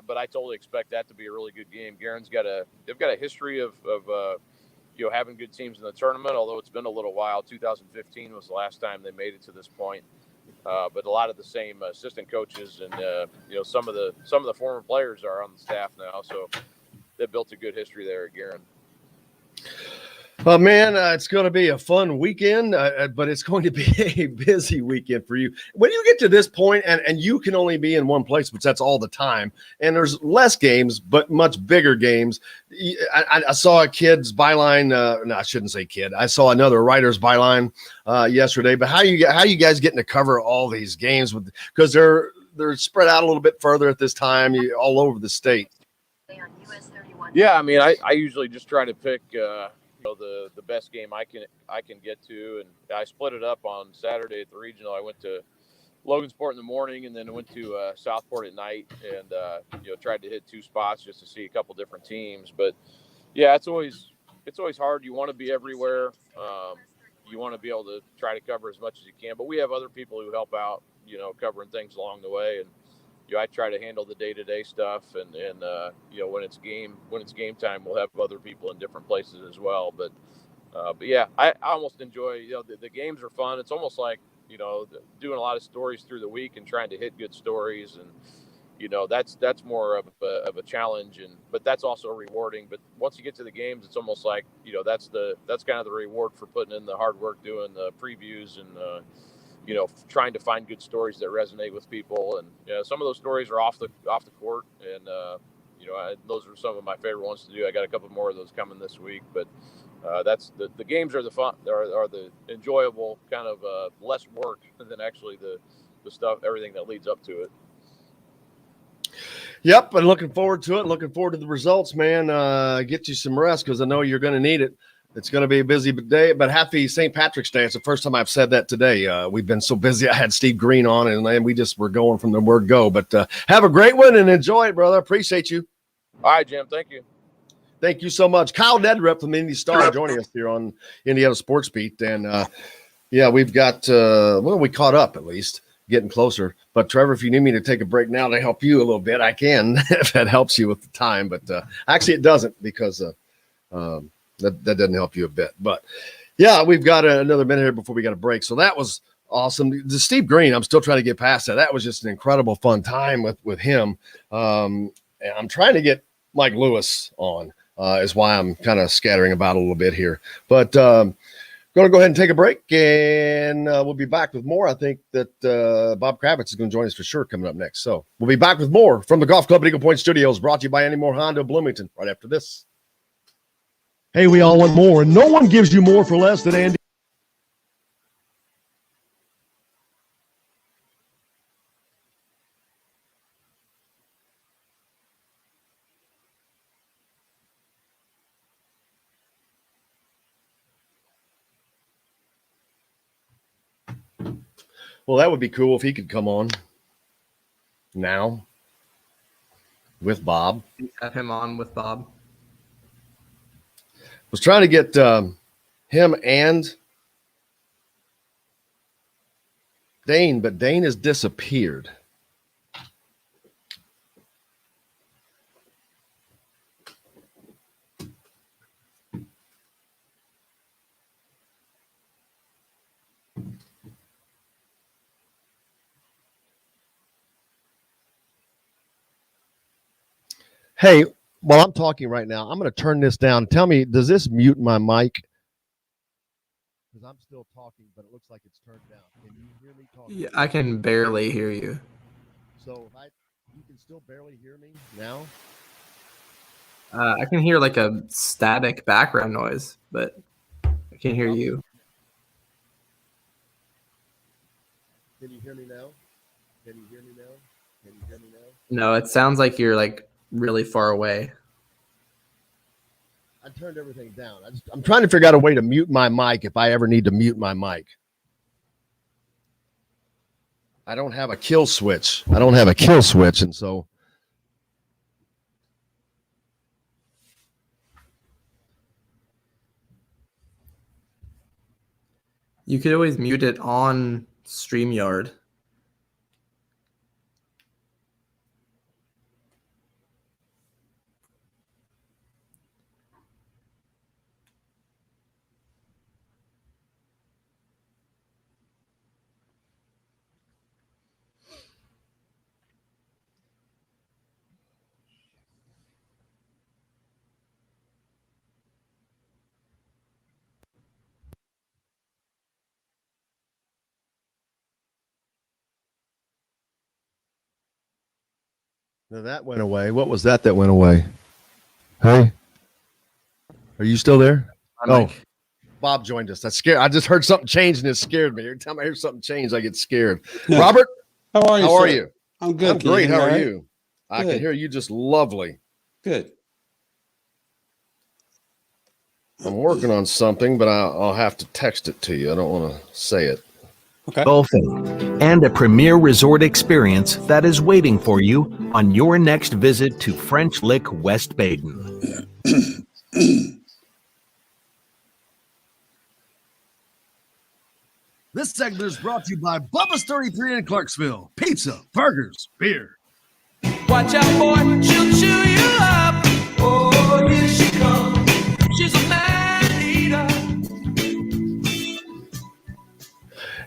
But I totally expect that to be a really good game. Guerin's they've got a history of having good teams in the tournament, although it's been a little while. 2015 was the last time they made it to this point. But a lot of the same assistant coaches and some of the former players are on the staff now, so they built a good history there at Guerin. Well, man, it's going to be a fun weekend, but it's going to be a busy weekend for you. When you get to this point, and you can only be in one place, which that's all the time, and there's less games, but much bigger games. I saw a kid's byline. No, I shouldn't say kid. I saw another writer's byline yesterday. But how you guys getting to cover all these games because they're spread out a little bit further at this time, all over the state? Yeah, I mean, I usually just try to pick. The best game I can get to, and I split it up on Saturday at the regional. I went to Logansport in the morning, and then I went to Southport at night, and tried to hit 2 spots just to see a couple different teams. But yeah, it's always hard. You want to be everywhere. You want to be able to try to cover as much as you can. But we have other people who help out, covering things along the way, and I try to handle the day-to-day stuff, and when it's game time, we'll have other people in different places as well. But yeah, I almost enjoy. The games are fun. It's almost like doing a lot of stories through the week and trying to hit good stories, and that's more of a challenge, but that's also rewarding. But once you get to the games, it's almost like that's kind of the reward for putting in the hard work, doing the previews and. Trying to find good stories that resonate with people, and some of those stories are off the court, and those are some of my favorite ones to do. I got a couple more of those coming this week, but that's the games are the fun, are the enjoyable kind of less work than actually the stuff, everything that leads up to it. Yep, and looking forward to it. Looking forward to the results, man. Get you some rest because I know you're going to need it. It's going to be a busy day, but happy St. Patrick's Day. It's the first time I've said that today. We've been so busy. I had Steve Green on, and we just were going from the word go. But have a great one and enjoy it, brother. Appreciate you. All right, Jim. Thank you. Thank you so much. Kyle Neddenriep from Indy Star joining us here on Indiana Sports Beat. And, we've got we caught up at least, getting closer. But, Trevor, if you need me to take a break now to help you a little bit, I can if that helps you with the time. But actually it doesn't because that doesn't help you a bit. But, yeah, we've got another minute here before we got a break. So that was awesome. The Steve Green, I'm still trying to get past that. That was just an incredible fun time with him. And I'm trying to get Mike Lewis on is why I'm kind of scattering about a little bit here. But going to go ahead and take a break, and we'll be back with more. I think that Bob Kravitz is going to join us for sure coming up next. So we'll be back with more from the Golf Club at Eagle Point Studios, brought to you by Any More Honda of Bloomington right after this. Hey, we all want more, and no one gives you more for less than Andy. Well, that would be cool if he could come on now with Bob. Have him on with Bob. Was trying to get him and Dane, but Dane has disappeared. Hey, while I'm talking right now, I'm going to turn this down. Tell me, does this mute my mic? Because I'm still talking, but it looks like it's turned down. Can you hear me talking? Yeah, I can barely hear you. So you can still barely hear me now? I can hear like a static background noise, but I can't hear you. Can you hear me now? Can you hear me now? Can you hear me now? No, it sounds like you're like really far away. I turned everything down. I'm trying to figure out a way to mute my mic if I ever need to mute my mic. I don't have a kill switch. And so You could always mute it on StreamYard. now that went away. What was that went away? Hey, are you still there? Oh, Bob joined us. That's scared. I just heard something change and it scared me. Every time I hear something change, I get scared. Yeah. Robert, How are you? how are sir? you? I'm good. I'm Can you great. hear me How all are right? you? I can Good. hear you just lovely. Good. I'm working on something, but I'll have to text it to you. I don't want to say it. Okay. golfing, and a premier resort experience that is waiting for you on your next visit to French Lick, West Baden. This segment is brought to you by Bubba's 33 in Clarksville. Pizza, burgers, beer. Watch out, boy, she'll chew you up. Oh, here she comes. She's a man eater.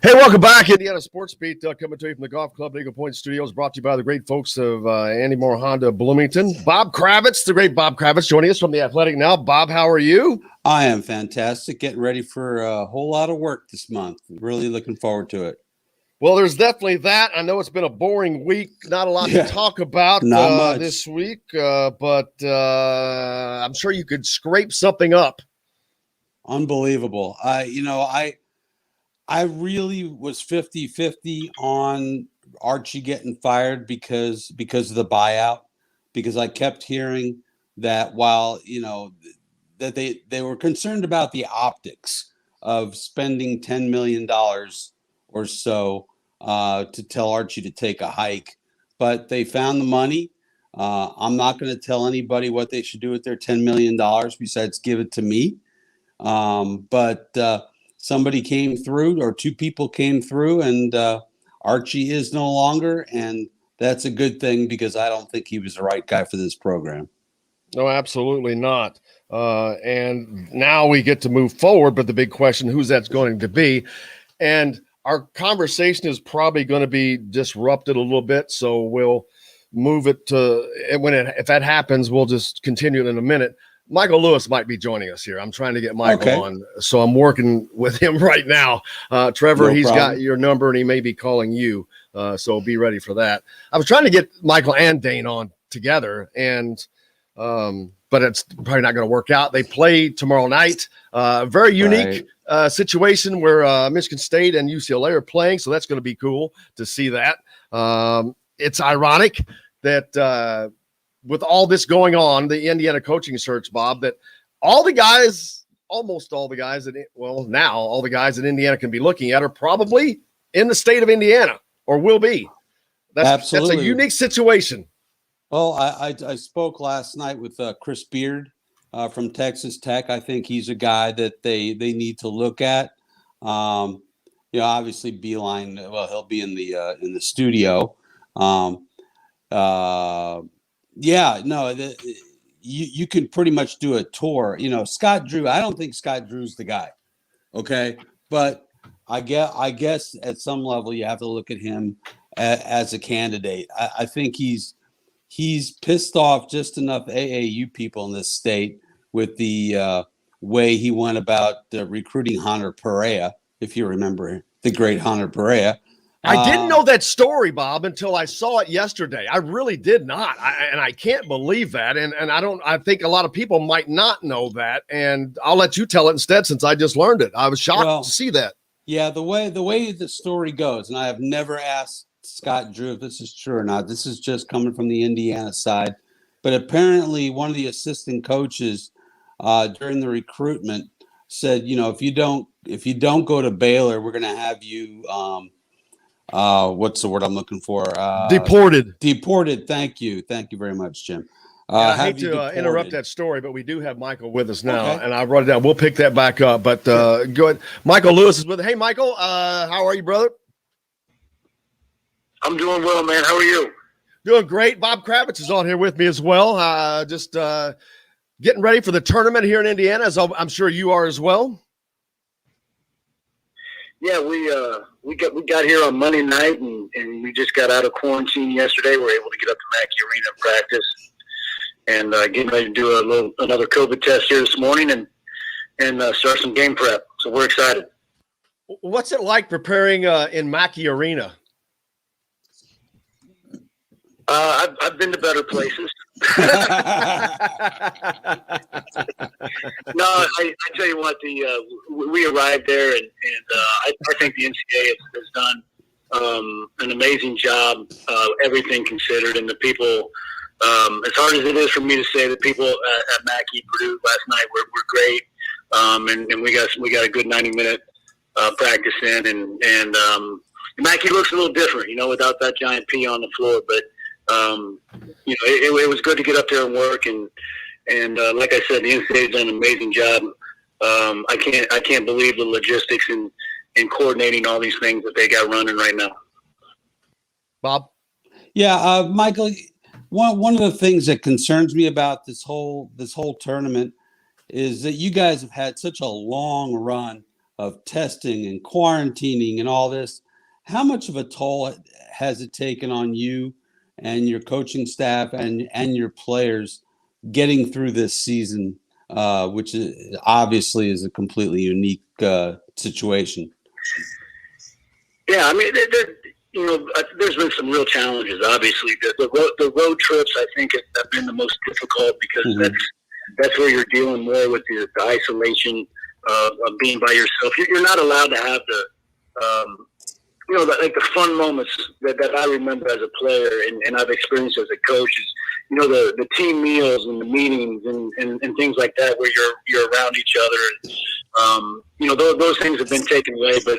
Hey, welcome back. Indiana Sports Beat coming to you from the Golf Club Eagle Point Studios, brought to you by the great folks of Andy Moore Honda Bloomington. Bob Kravitz, the great Bob Kravitz, joining us from The Athletic Now. Bob, how are you? I am fantastic. Getting ready for a whole lot of work this month. Really looking forward to it. Well, there's definitely that. I know it's been a boring week. Not a lot to talk about Not much. this week, but I'm sure you could scrape something up. Unbelievable. I really was 50-50 on Archie getting fired because of the buyout, because I kept hearing that while, that they were concerned about the optics of spending $10 million or so to tell Archie to take a hike, but they found the money. I'm not going to tell anybody what they should do with their $10 million besides give it to me. But somebody came through, or two people came through, and Archie is no longer. And that's a good thing, because I don't think he was the right guy for this program. No, absolutely not. And now we get to move forward, but the big question, who's that's going to be? And our conversation is probably going to be disrupted a little bit, so we'll move it to if that happens, we'll just continue in a minute. Michael Lewis might be joining us here. I'm trying to get Michael on, so I'm working with him right now. Trevor, No he's problem. got your number, and he may be calling you, so be ready for that. I was trying to get Michael and Dane on together, and but it's probably not going to work out. They play tomorrow night. Very unique situation where Michigan State and UCLA are playing, so that's going to be cool to see that. It's ironic that with all this going on, the Indiana coaching search, Bob, that almost all the guys now all the guys that Indiana can be looking at are probably in the state of Indiana or will be. That's a unique situation. Well, I spoke last night with Chris Beard from Texas Tech. I think he's a guy that they need to look at. Obviously Beeline. Well, he'll be in the studio. You can pretty much do a tour. Scott Drew. I don't think Scott Drew's the guy. Okay, but I guess at some level you have to look at him as a candidate. I think he's pissed off just enough AAU people in this state with the way he went about recruiting Hunter Perea, if you remember the great Hunter Perea. I didn't know that story, Bob, until I saw it yesterday. I really did not. I can't believe that. And I think a lot of people might not know that. And I'll let you tell it instead, since I just learned it. I was shocked to see that. Yeah, the way the story goes, and I have never asked Scott Drew if this is true or not. This is just coming from the Indiana side. But apparently one of the assistant coaches during the recruitment said, if you don't go to Baylor, we're going to have you what's the word I'm looking for? Deported. Deported. Thank you very much, Jim. I hate to interrupt that story, but we do have Michael with us now, and I wrote it down. We'll pick that back up, but go ahead. Michael Lewis is with us. Hey, Michael, how are you, brother? I'm doing well, man. How are you? Doing great. Bob Kravitz is on here with me as well. Just getting ready for the tournament here in Indiana, as I'm sure you are as well. Yeah, we got here on Monday night, and we just got out of quarantine yesterday. We were able to get up to Mackey Arena and practice, and getting ready to do another COVID test here this morning, and start some game prep. So we're excited. What's it like preparing in Mackey Arena? I've been to better places. No, I tell you what, we arrived there, and I think the NCAA has done an amazing job, everything considered, and the people. As hard as it is for me to say, the people at Mackey Purdue last night were great, and we got a good 90-minute practice in, and Mackey looks a little different, without that giant P on the floor, but. It was good to get up there and work, and like I said, the NCAA has done an amazing job. I can't believe the logistics and coordinating all these things that they got running right now. Bob? Yeah, Michael, one of the things that concerns me about this whole tournament is that you guys have had such a long run of testing and quarantining and all this. How much of a toll has it taken on you and your coaching staff and your players getting through this season, which is obviously is a completely unique situation? Yeah, I mean, there's been some real challenges. Obviously, the road trips I think have been the most difficult because that's where you're dealing more with the isolation of being by yourself. You're not allowed to have the like the fun moments that I remember as a player and I've experienced as a coach is, the team meals and the meetings and things like that where you're around each other. And, those things have been taken away. But,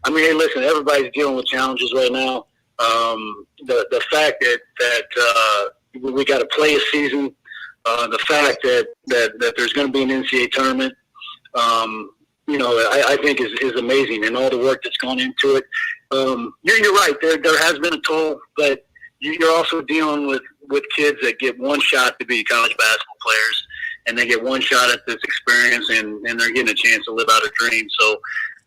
I mean, hey, listen, everybody's dealing with challenges right now. The fact that we got to play a season, the fact that there's going to be an NCAA tournament, I think is amazing, and all the work that's gone into it. You're right. There has been a toll, but you're also dealing with kids that get one shot to be college basketball players, and they get one shot at this experience, and they're getting a chance to live out a dream. So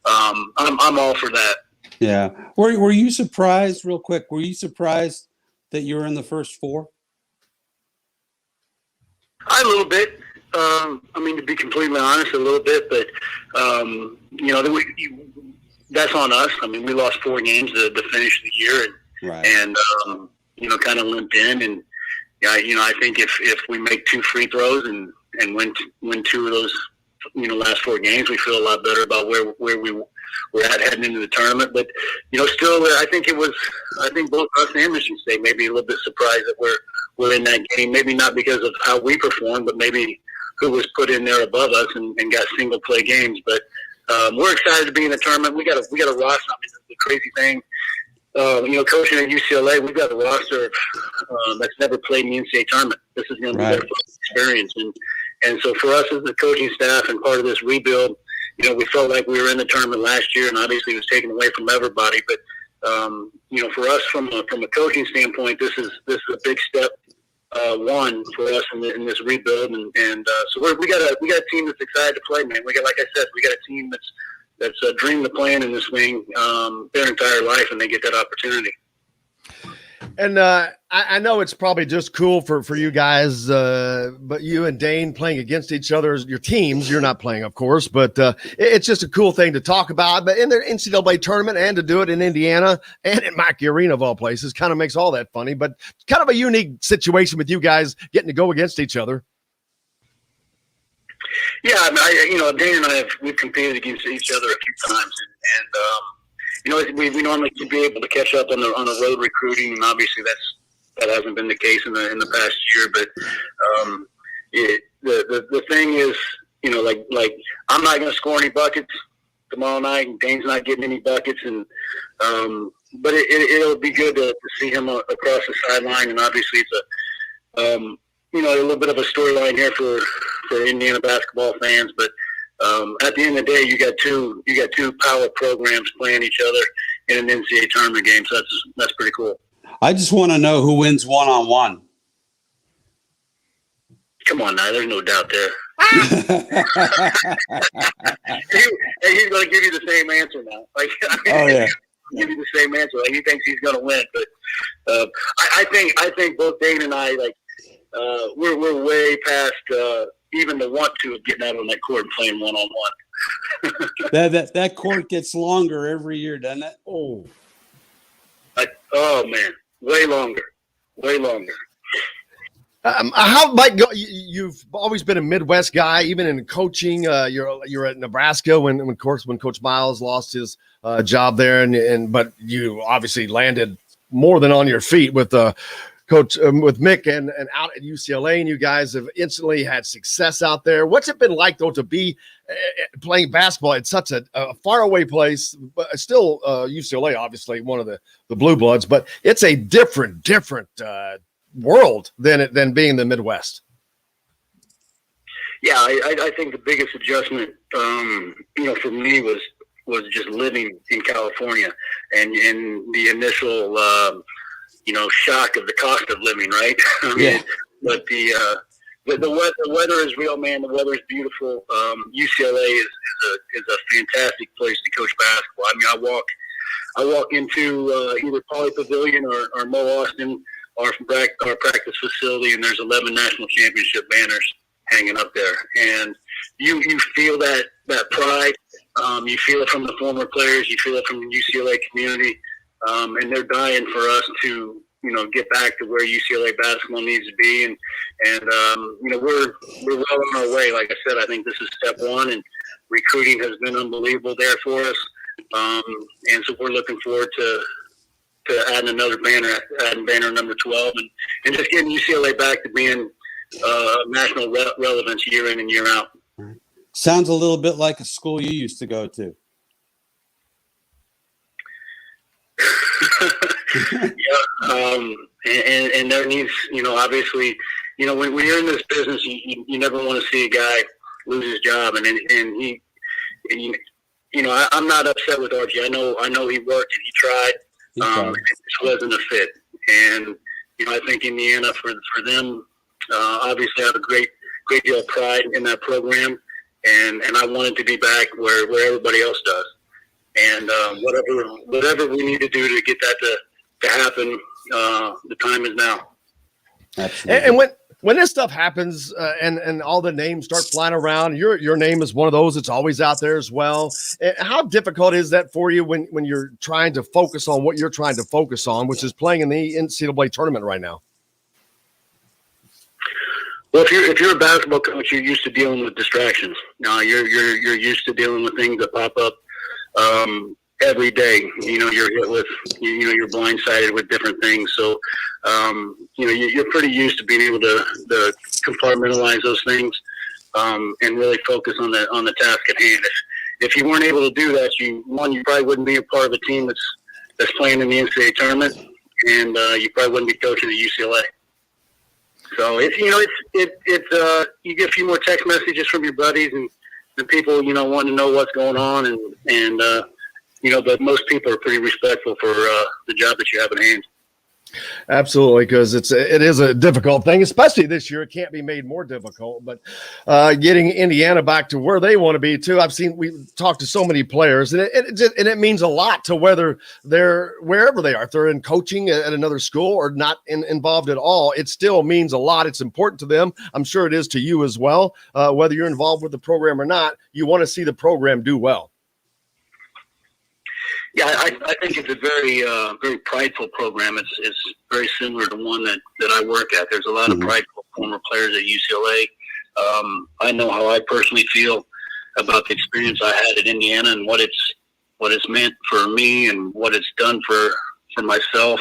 I'm all for that. Yeah. Were you surprised, real quick? Were you surprised that you were in the first four? A little bit. I mean, to be completely honest, a little bit, but that's on us. I mean, we lost 4 games to finish the year, and kind of limped in, yeah, I think if we make 2 free throws and win 2 of those, last 4 games, we feel a lot better about where we're at heading into the tournament. But still, I think both us and Michigan State may be a little bit surprised that we're in that game. Maybe not because of how we performed, but maybe who was put in there above us and got single play games. But we're excited to be in the tournament. We got a roster. I mean, the crazy thing, coaching at UCLA, we've got a roster that's never played in the NCAA tournament. This is going to be their first experience, and so for us as the coaching staff and part of this rebuild, we felt like we were in the tournament last year, and obviously it was taken away from everybody. But for us from a coaching standpoint, this is a big step. One for us in this rebuild, and so we got a team that's excited to play, man. Like I said, we got a team that's dreamed of playing in this thing their entire life, and they get that opportunity. And I know it's probably just cool for you guys, but you and Dane playing against each other, your teams, you're not playing, of course, but it's just a cool thing to talk about. But in the NCAA tournament and to do it in Indiana and at Mackey Arena of all places kind of makes all that funny, but kind of a unique situation with you guys getting to go against each other. Yeah, I mean, Dane and I we've competed against each other a few times, and we normally can be able to catch up on the road recruiting, and obviously that hasn't been the case in the past year. But the thing is, like I'm not going to score any buckets tomorrow night, and Dane's not getting any buckets, and but it'll be good to see him across the sideline, and obviously it's a little bit of a storyline here for Indiana basketball fans, but. At the end of the day, you got two power programs playing each other in an NCAA tournament game, so that's pretty cool. I just want to know who wins 1-on-1. Come on now, there's no doubt there. He's going to give you the same answer now. Oh yeah, give you the same answer. Like, he thinks he's going to win, but I think both Dane and I we're way past. Even the want to of getting out on that court and playing 1-on-1. that court gets longer every year, doesn't it? Oh man, way longer. How might go? You've always been a Midwest guy, even in coaching. You're at Nebraska when Coach Miles lost his job there, but you obviously landed more than on your feet with Coach with Mick and out at UCLA, and you guys have instantly had success out there. What's it been like though to be playing basketball at such a faraway place? But still, UCLA obviously one of the blue bloods, but it's a different world than being in the Midwest. Yeah, I think the biggest adjustment, for me was just living in California and the initial. Shock of the cost of living, right? Yeah. But the weather is real, man. The weather is beautiful. UCLA is a fantastic place to coach basketball. I mean, I walk into either Pauley Pavilion or Mo Austin, our practice facility, and there's 11 national championship banners hanging up there, and you feel that pride. You feel it from the former players. You feel it from the UCLA community. And they're dying for us to, get back to where UCLA basketball needs to be. And we're well on our way. Like I said, I think this is step one, and recruiting has been unbelievable there for us. And so we're looking forward to adding another banner, adding banner number 12, and just getting UCLA back to being national relevance year in and year out. Sounds a little bit like a school you used to go to. Yeah, and there needs, obviously, when you're in this business, you never want to see a guy lose his job, and he, I'm not upset with RG. I know he worked and he tried. It just wasn't a fit, and I think Indiana for them, obviously have a great deal of pride in that program, and I wanted to be back where everybody else does. And whatever we need to do to get that to happen, the time is now. Absolutely. And when this stuff happens and all the names start flying around, your name is one of those that's always out there as well. How difficult is that for you when you're trying to focus on what you're trying to focus on, which is playing in the NCAA tournament right now? Well, if you're a basketball coach, you're used to dealing with distractions. You're used to dealing with things that pop up every day. You're hit with, you're blindsided with different things. So, you're pretty used to being able to compartmentalize those things and really focus on the task at hand. If you weren't able to do that, you probably wouldn't be a part of a team that's playing in the NCAA tournament, and you probably wouldn't be coaching at UCLA. So you get a few more text messages from your buddies and people wanting to know what's going on, but most people are pretty respectful for the job that you have at hand. Absolutely, because it is a difficult thing, especially this year. It can't be made more difficult, but getting Indiana back to where they want to be too. We've talked to so many players, and it means a lot to whether they're wherever they are. If they're in coaching at another school or not involved at all, it still means a lot. It's important to them. I'm sure it is to you as well. Whether you're involved with the program or not, you want to see the program do well. Yeah, I think it's a very very prideful program. It's very similar to one that I work at. There's a lot of prideful former players at UCLA. I know how I personally feel about the experience I had at Indiana and what it's meant for me and what it's done for myself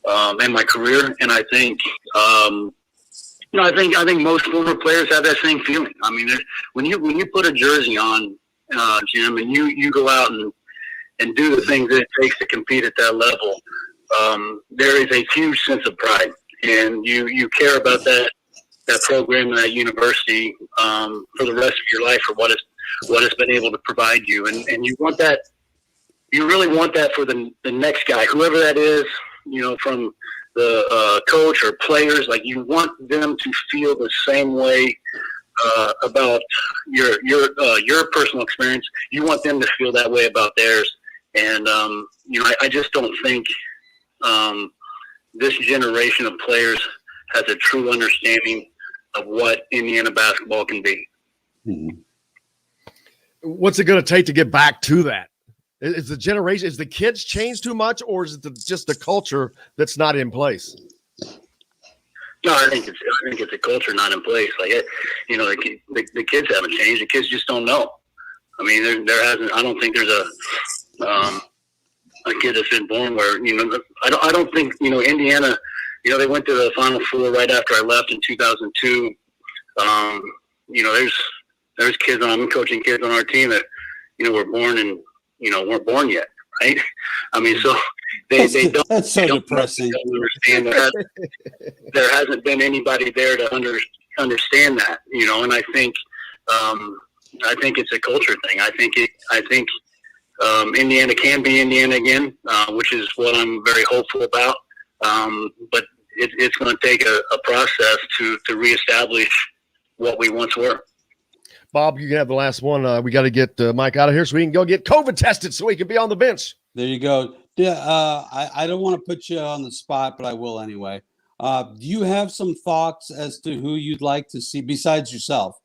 and my career. And I think I think most former players have that same feeling. I mean, when you put a jersey on, Jim, and you go out and do the things that it takes to compete at that level, there is a huge sense of pride, and you care about that program and that university for the rest of your life, for what it's been able to provide you, and you want that. You really want that for the next guy, whoever that is, from the coach or players. Like, you want them to feel the same way about your personal experience. You want them to feel that way about theirs. And, I just don't think this generation of players has a true understanding of what Indiana basketball can be. Mm-hmm. What's it going to take to get back to that? Is the kids changed too much, or is it just the culture that's not in place? No, I think it's a culture not in place. Like, the kids haven't changed. The kids just don't know. I mean, there hasn't. I don't think there's a kid that's been born where I don't think Indiana. They went to the Final Four right after I left in 2002. There's kids I'm coaching kids on our team that were born and weren't born yet, right? I mean, so they don't. That's so depressing. Understand there hasn't been anybody there to understand that, and I think it's a culture thing. I think Indiana can be Indiana again, which is what I'm very hopeful about. But it's going to take a process to reestablish what we once were. Bob, you can have the last one. We got to get Mike out of here so we can go get COVID tested so he can be on the bench. There you go. Yeah, I don't want to put you on the spot, but I will anyway. Do you have some thoughts as to who you'd like to see besides yourself?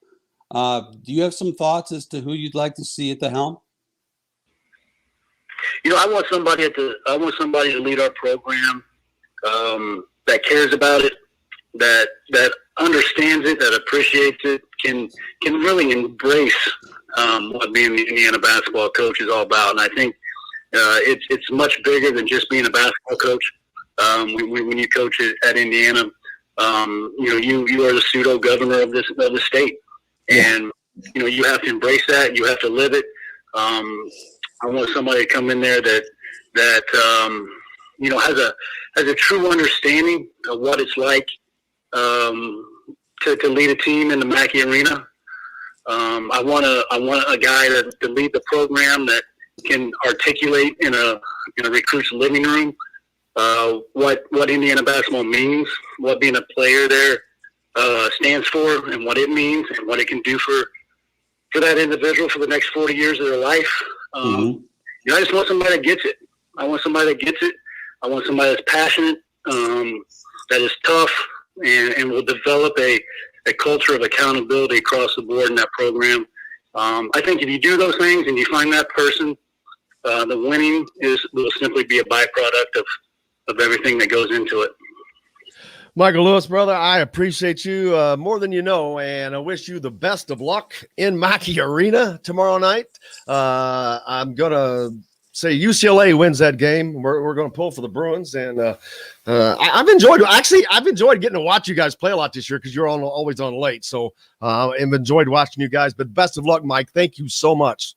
Do you have some thoughts as to who you'd like to see at the helm? I want somebody to lead our program that cares about it, that understands it, that appreciates it, can really embrace what being the Indiana basketball coach is all about. And I think it's much bigger than just being a basketball coach. When you coach at Indiana, you are the pseudo governor of the state, and you have to embrace that. You have to live it. I want somebody to come in there that has a true understanding of what it's like to lead a team in the Mackey Arena. I want a guy to lead the program that can articulate in a recruit's living room what Indiana basketball means, what being a player there stands for, and what it means, and what it can do for that individual for the next 40 years of their life. I just want somebody that gets it. I want somebody that gets it. I want somebody that's passionate, that is tough, and will develop a culture of accountability across the board in that program. I think if you do those things and you find that person, the winning will simply be a byproduct of everything that goes into it. Michael Lewis, brother, I appreciate you more than you know, and I wish you the best of luck in Mackey Arena tomorrow night. I'm going to say UCLA wins that game. We're going to pull for the Bruins, and I've enjoyed getting to watch you guys play a lot this year because you're always on late. So I've enjoyed watching you guys, but best of luck, Mike. Thank you so much.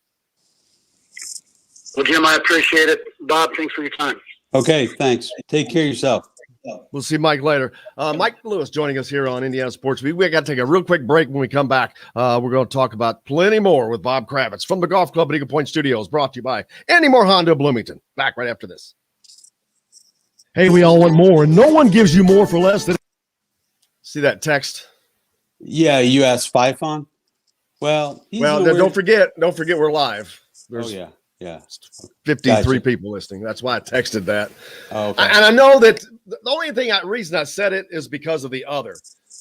Well, Jim, I appreciate it. Bob, thanks for your time. Okay, thanks. Take care of yourself. We'll see Mike later. Mike Lewis joining us here on Indiana Sports Week. We got to take a real quick break. When we come back, we're going to talk about plenty more with Bob Kravitz from the Golf Club at Eagle Point Studios, brought to you by Andy Moore Honda Bloomington. Back right after this. Hey, we all want more, and no one gives you more for less than. See that text? Yeah, you asked Fife on? Well, don't forget we're live. There's yeah. 53 people listening. That's why I texted that. Oh, okay. And I know that the only reason I said it is because of the other.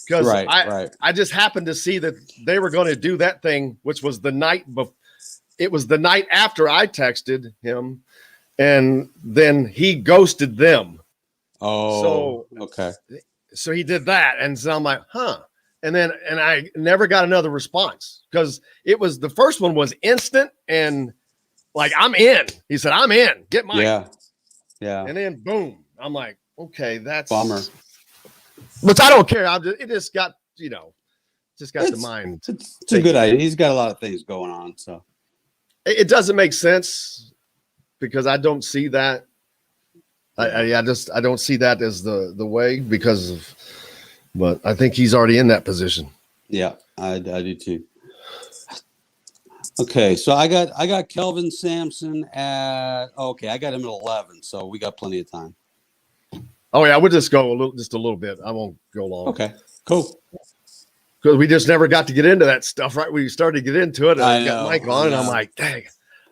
Because I just happened to see that they were going to do that thing, which was the night before. It was the night after I texted him, and then he ghosted them. Oh, okay. So he did that, and so I'm like, and I never got another response because it was the first one was instant and. Like, I'm in. He said, I'm in. Get mine. Yeah. And then, boom. I'm like, okay, that's. Bummer. But I don't care. It just got, the mind. It's a good idea. He's got a lot of things going on. So it doesn't make sense because I don't see that. I don't see that as the way but I think he's already in that position. Yeah, I do too. Okay, so I got Kelvin Sampson I got him at 11, so we got plenty of time. Oh yeah, we'll just go a little bit. I won't go long. Okay, cool. Because we just never got to get into that stuff, right? We started to get into it, and I got Mike on, and I'm like, dang.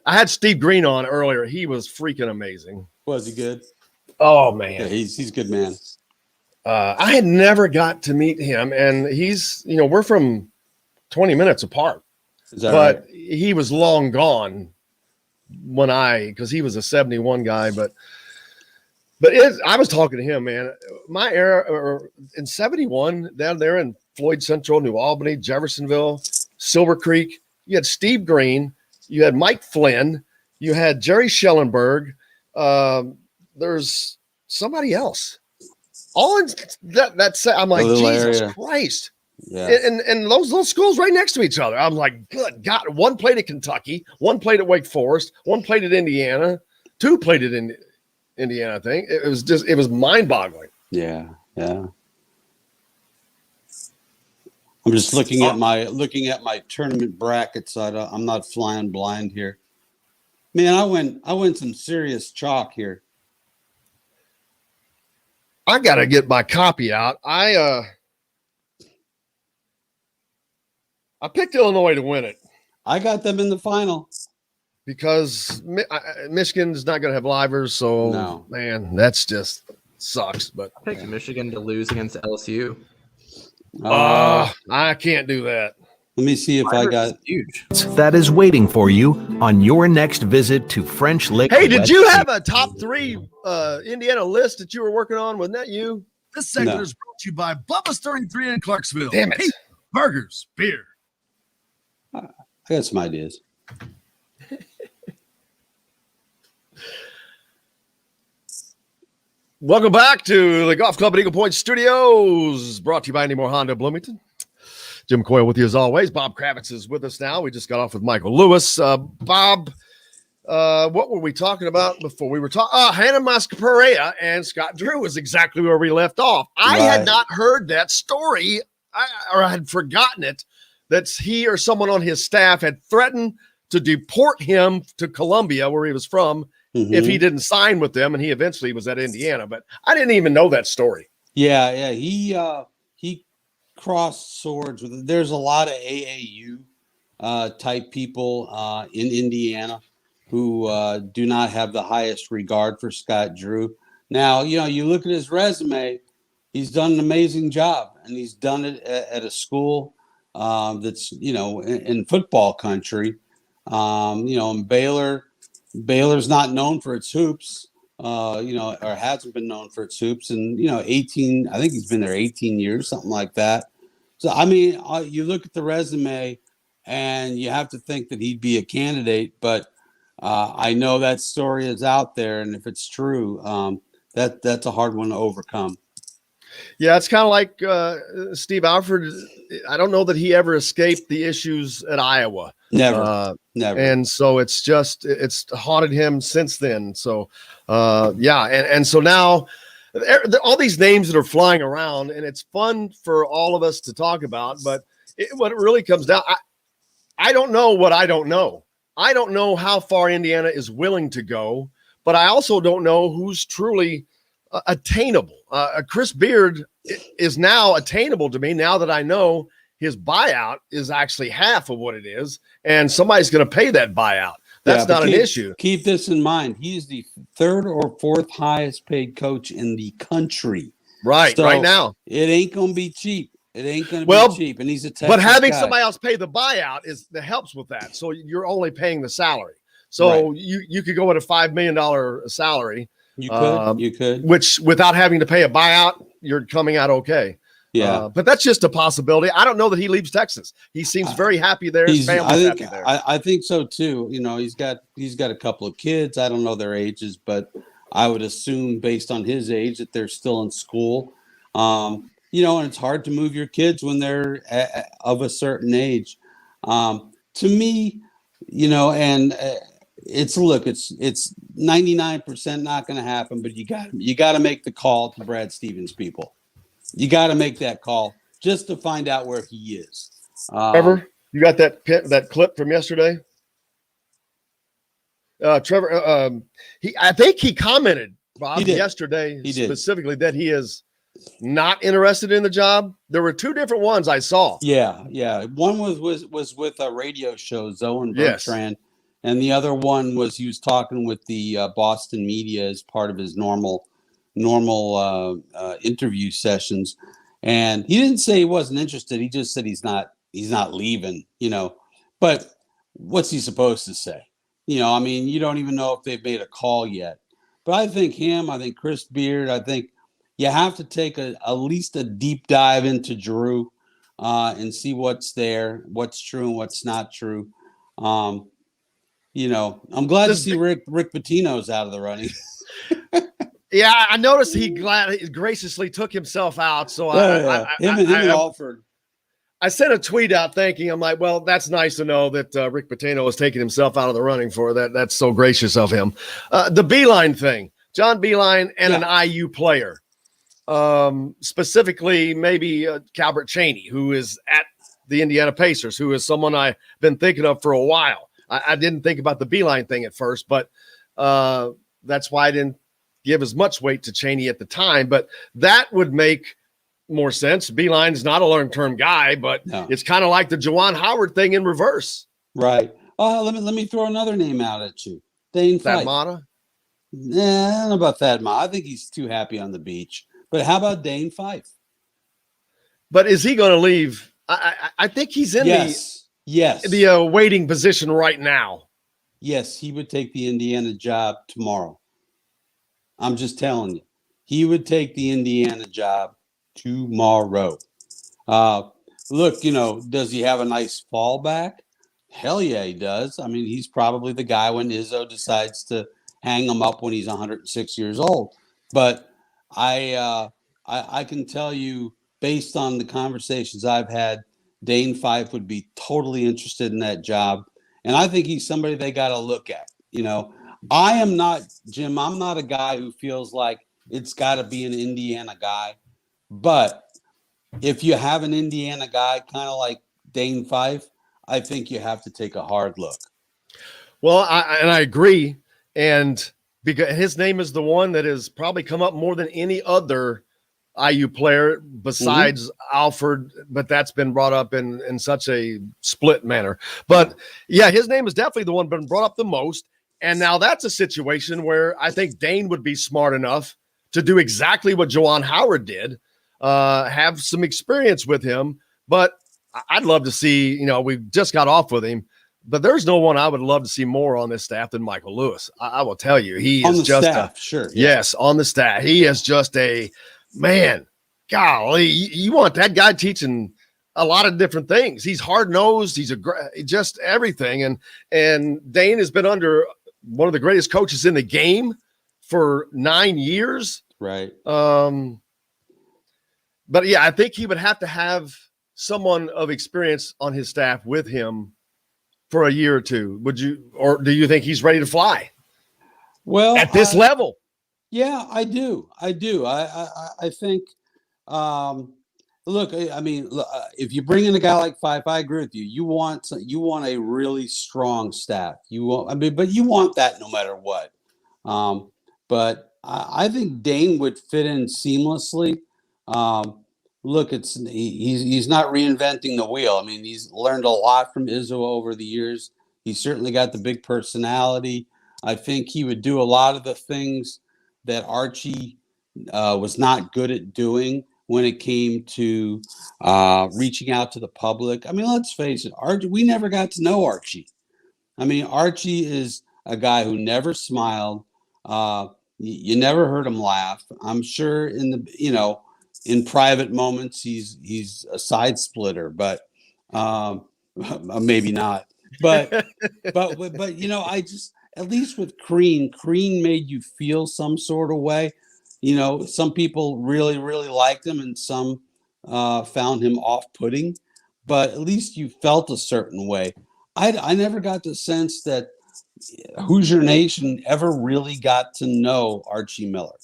I had Steve Green on earlier. He was freaking amazing. Was he good? Oh man, yeah, he's a good man. I had never got to meet him, and he's we're from 20 minutes apart. Is that but right? He was long gone because he was a 71 guy. But I was talking to him, man. My era in 71 down there in Floyd Central, New Albany, Jeffersonville, Silver Creek, you had Steve Green, you had Mike Flynn, you had Jerry Schellenberg. There's somebody else. All in that I'm like, Jesus area. Christ. Yeah. And those schools right next to each other. I'm like, good God. One played at Kentucky, one played at Wake Forest, one played at Indiana, two played at Indiana, I think. It was mind-boggling. Yeah. I'm just looking at my tournament brackets. I'm not flying blind here. Man, I went some serious chalk here. I gotta get my copy out. I picked Illinois to win it. I got them in the final. Because Michigan's not going to have livers, so, no. Man, that's just sucks. But I picked Michigan to lose against LSU. I can't do that. Let me see if I got huge. That is waiting for you on your next visit to French Lick. Hey, did you have a top 3 Indiana list that you were working on? Wasn't that you? This segment is brought to you by Bubba's 33 in Clarksville. Damn it. Pizza, burgers, beer. I got some ideas. Welcome back to the Golf Club at Eagle Point Studios, brought to you by Andy Moore Honda Bloomington. Jim Coyle with you as always. Bob Kravitz is with us now. We just got off with Michael Lewis. Bob, what were we talking about before? We were talking Hannah Mascaperea and Scott Drew was exactly where we left off. I had not heard that story, or I had forgotten it, that he or someone on his staff had threatened to deport him to Columbia, where he was from, if he didn't sign with them, and he eventually was at Indiana. But I didn't even know that story. Yeah, he crossed swords with. There's a lot of AAU type people in Indiana who do not have the highest regard for Scott Drew. Now, you look at his resume; he's done an amazing job, and he's done it at a school that's in football country. And Baylor's not known for its hoops. or hasn't been known for its hoops. And, 18, I think he's been there 18 years, something like that. So, I mean, you look at the resume and you have to think that he'd be a candidate, but I know that story is out there. And if it's true, that's a hard one to overcome. Yeah, it's kind of like Steve Alford. I don't know that he ever escaped the issues at Iowa. Never. And so it's haunted him since then. So, and so now all these names that are flying around, and it's fun for all of us to talk about. But what it really comes down, I don't know what I don't know. I don't know how far Indiana is willing to go, but I also don't know who's truly attainable. Chris Beard is now attainable to me now that I know his buyout is actually half of what it is, and somebody's going to pay that buyout. That's not an issue. Keep this in mind. He's the third or fourth highest paid coach in the country. Right, so right now. It ain't going to be cheap. It ain't going to be cheap, and he's a Texas But having guy. somebody else pay the buyout that helps with that. So you're only paying the salary. So Right. you could go at a $5 million salary. You could. Which, without having to pay a buyout, you're coming out okay. Yeah. But that's just a possibility. I don't know that he leaves Texas. He seems very happy there. His family's happy there. I think so too. He's got a couple of kids. I don't know their ages, but I would assume based on his age that they're still in school. And it's hard to move your kids when they're of a certain age. To me, it's 99% not going to happen, but you got to make the call to Brad Stevens, people. You got to make that call just to find out where he is. Trevor, you got that clip from yesterday? Trevor, I think he commented, Bob, yesterday specifically that he is not interested in the job. There were two different ones I saw. Yeah. One was with a radio show, Zoe and Bertrand, and the other one was he was talking with the Boston media as part of his normal interview sessions, and he didn't say he wasn't interested. He just said he's not leaving. But what's he supposed to say? You don't even know if they've made a call yet. But I think Chris Beard, I think you have to take at least a deep dive into Drew and see what's there, what's true and what's not true. I'm glad to see Rick Pitino's out of the running. Yeah, I noticed he graciously took himself out. So him and Alford. I sent a tweet out thinking, I'm like, well, that's nice to know that Rick Pitino is taking himself out of the running for that. That's so gracious of him. The Beeline thing, John Beeline and an IU player, specifically maybe Calbert Chaney, who is at the Indiana Pacers, who is someone I've been thinking of for a while. I didn't think about the Beeline thing at first, but that's why I didn't give as much weight to Chaney at the time. But that would make more sense. Beeline's not a long-term guy, but it's kind of like the Juwan Howard thing in reverse. Right. Let me throw another name out at you. Dane Fife. Mata? Nah, I don't know about Thad Matta. I think he's too happy on the beach. But how about Dane Fife? But is he going to leave? I think he's in the waiting position right now. Yes, he would take the Indiana job tomorrow. I'm just telling you. He would take the Indiana job tomorrow. Look, does he have a nice fallback? Hell yeah, he does. I mean, he's probably the guy when Izzo decides to hang him up when he's 106 years old. But I can tell you, based on the conversations I've had, Dane Fife would be totally interested in that job. And I think he's somebody they got to look at. I am not, Jim, I'm not a guy who feels like it's got to be an Indiana guy. But if you have an Indiana guy, kind of like Dane Fife, I think you have to take a hard look. Well, I agree. And because his name is the one that has probably come up more than any other IU player besides Alford, but that's been brought up in such a split manner. But yeah, his name is definitely the one been brought up the most. And now that's a situation where I think Dane would be smart enough to do exactly what Juwan Howard did, have some experience with him. But I'd love to see, we just got off with him, But there's no one I would love to see more on this staff than Michael Lewis. I will tell you, he On is the just staff, sure. yes, on the staff. He is just a man. Golly, you want that guy teaching a lot of different things. He's hard nosed. He's just everything. And Dane has been under one of the greatest coaches in the game for 9 years. Right. But yeah, I think he would have to have someone of experience on his staff with him for a year or two. Would you, or do you think he's ready to fly? Well, At this level? Yeah, I do. I think, look, I mean, if you bring in a guy like Fife, I agree with you. You want a really strong staff. But you want that no matter what. But I think Dane would fit in seamlessly. Look, he's not reinventing the wheel. I mean, he's learned a lot from Izzo over the years. He's certainly got the big personality. I think he would do a lot of the things that Archie was not good at doing when it came to reaching out to the public. I mean, let's face it, Archie, we never got to know Archie. I mean, Archie is a guy who never smiled. You never heard him laugh. I'm sure in private moments he's a side splitter, but maybe not. But I just, at least with Crean made you feel some sort of way. Some people really, really liked him and some found him off-putting, but at least you felt a certain way. I never got the sense that Hoosier Nation ever really got to know Archie Miller.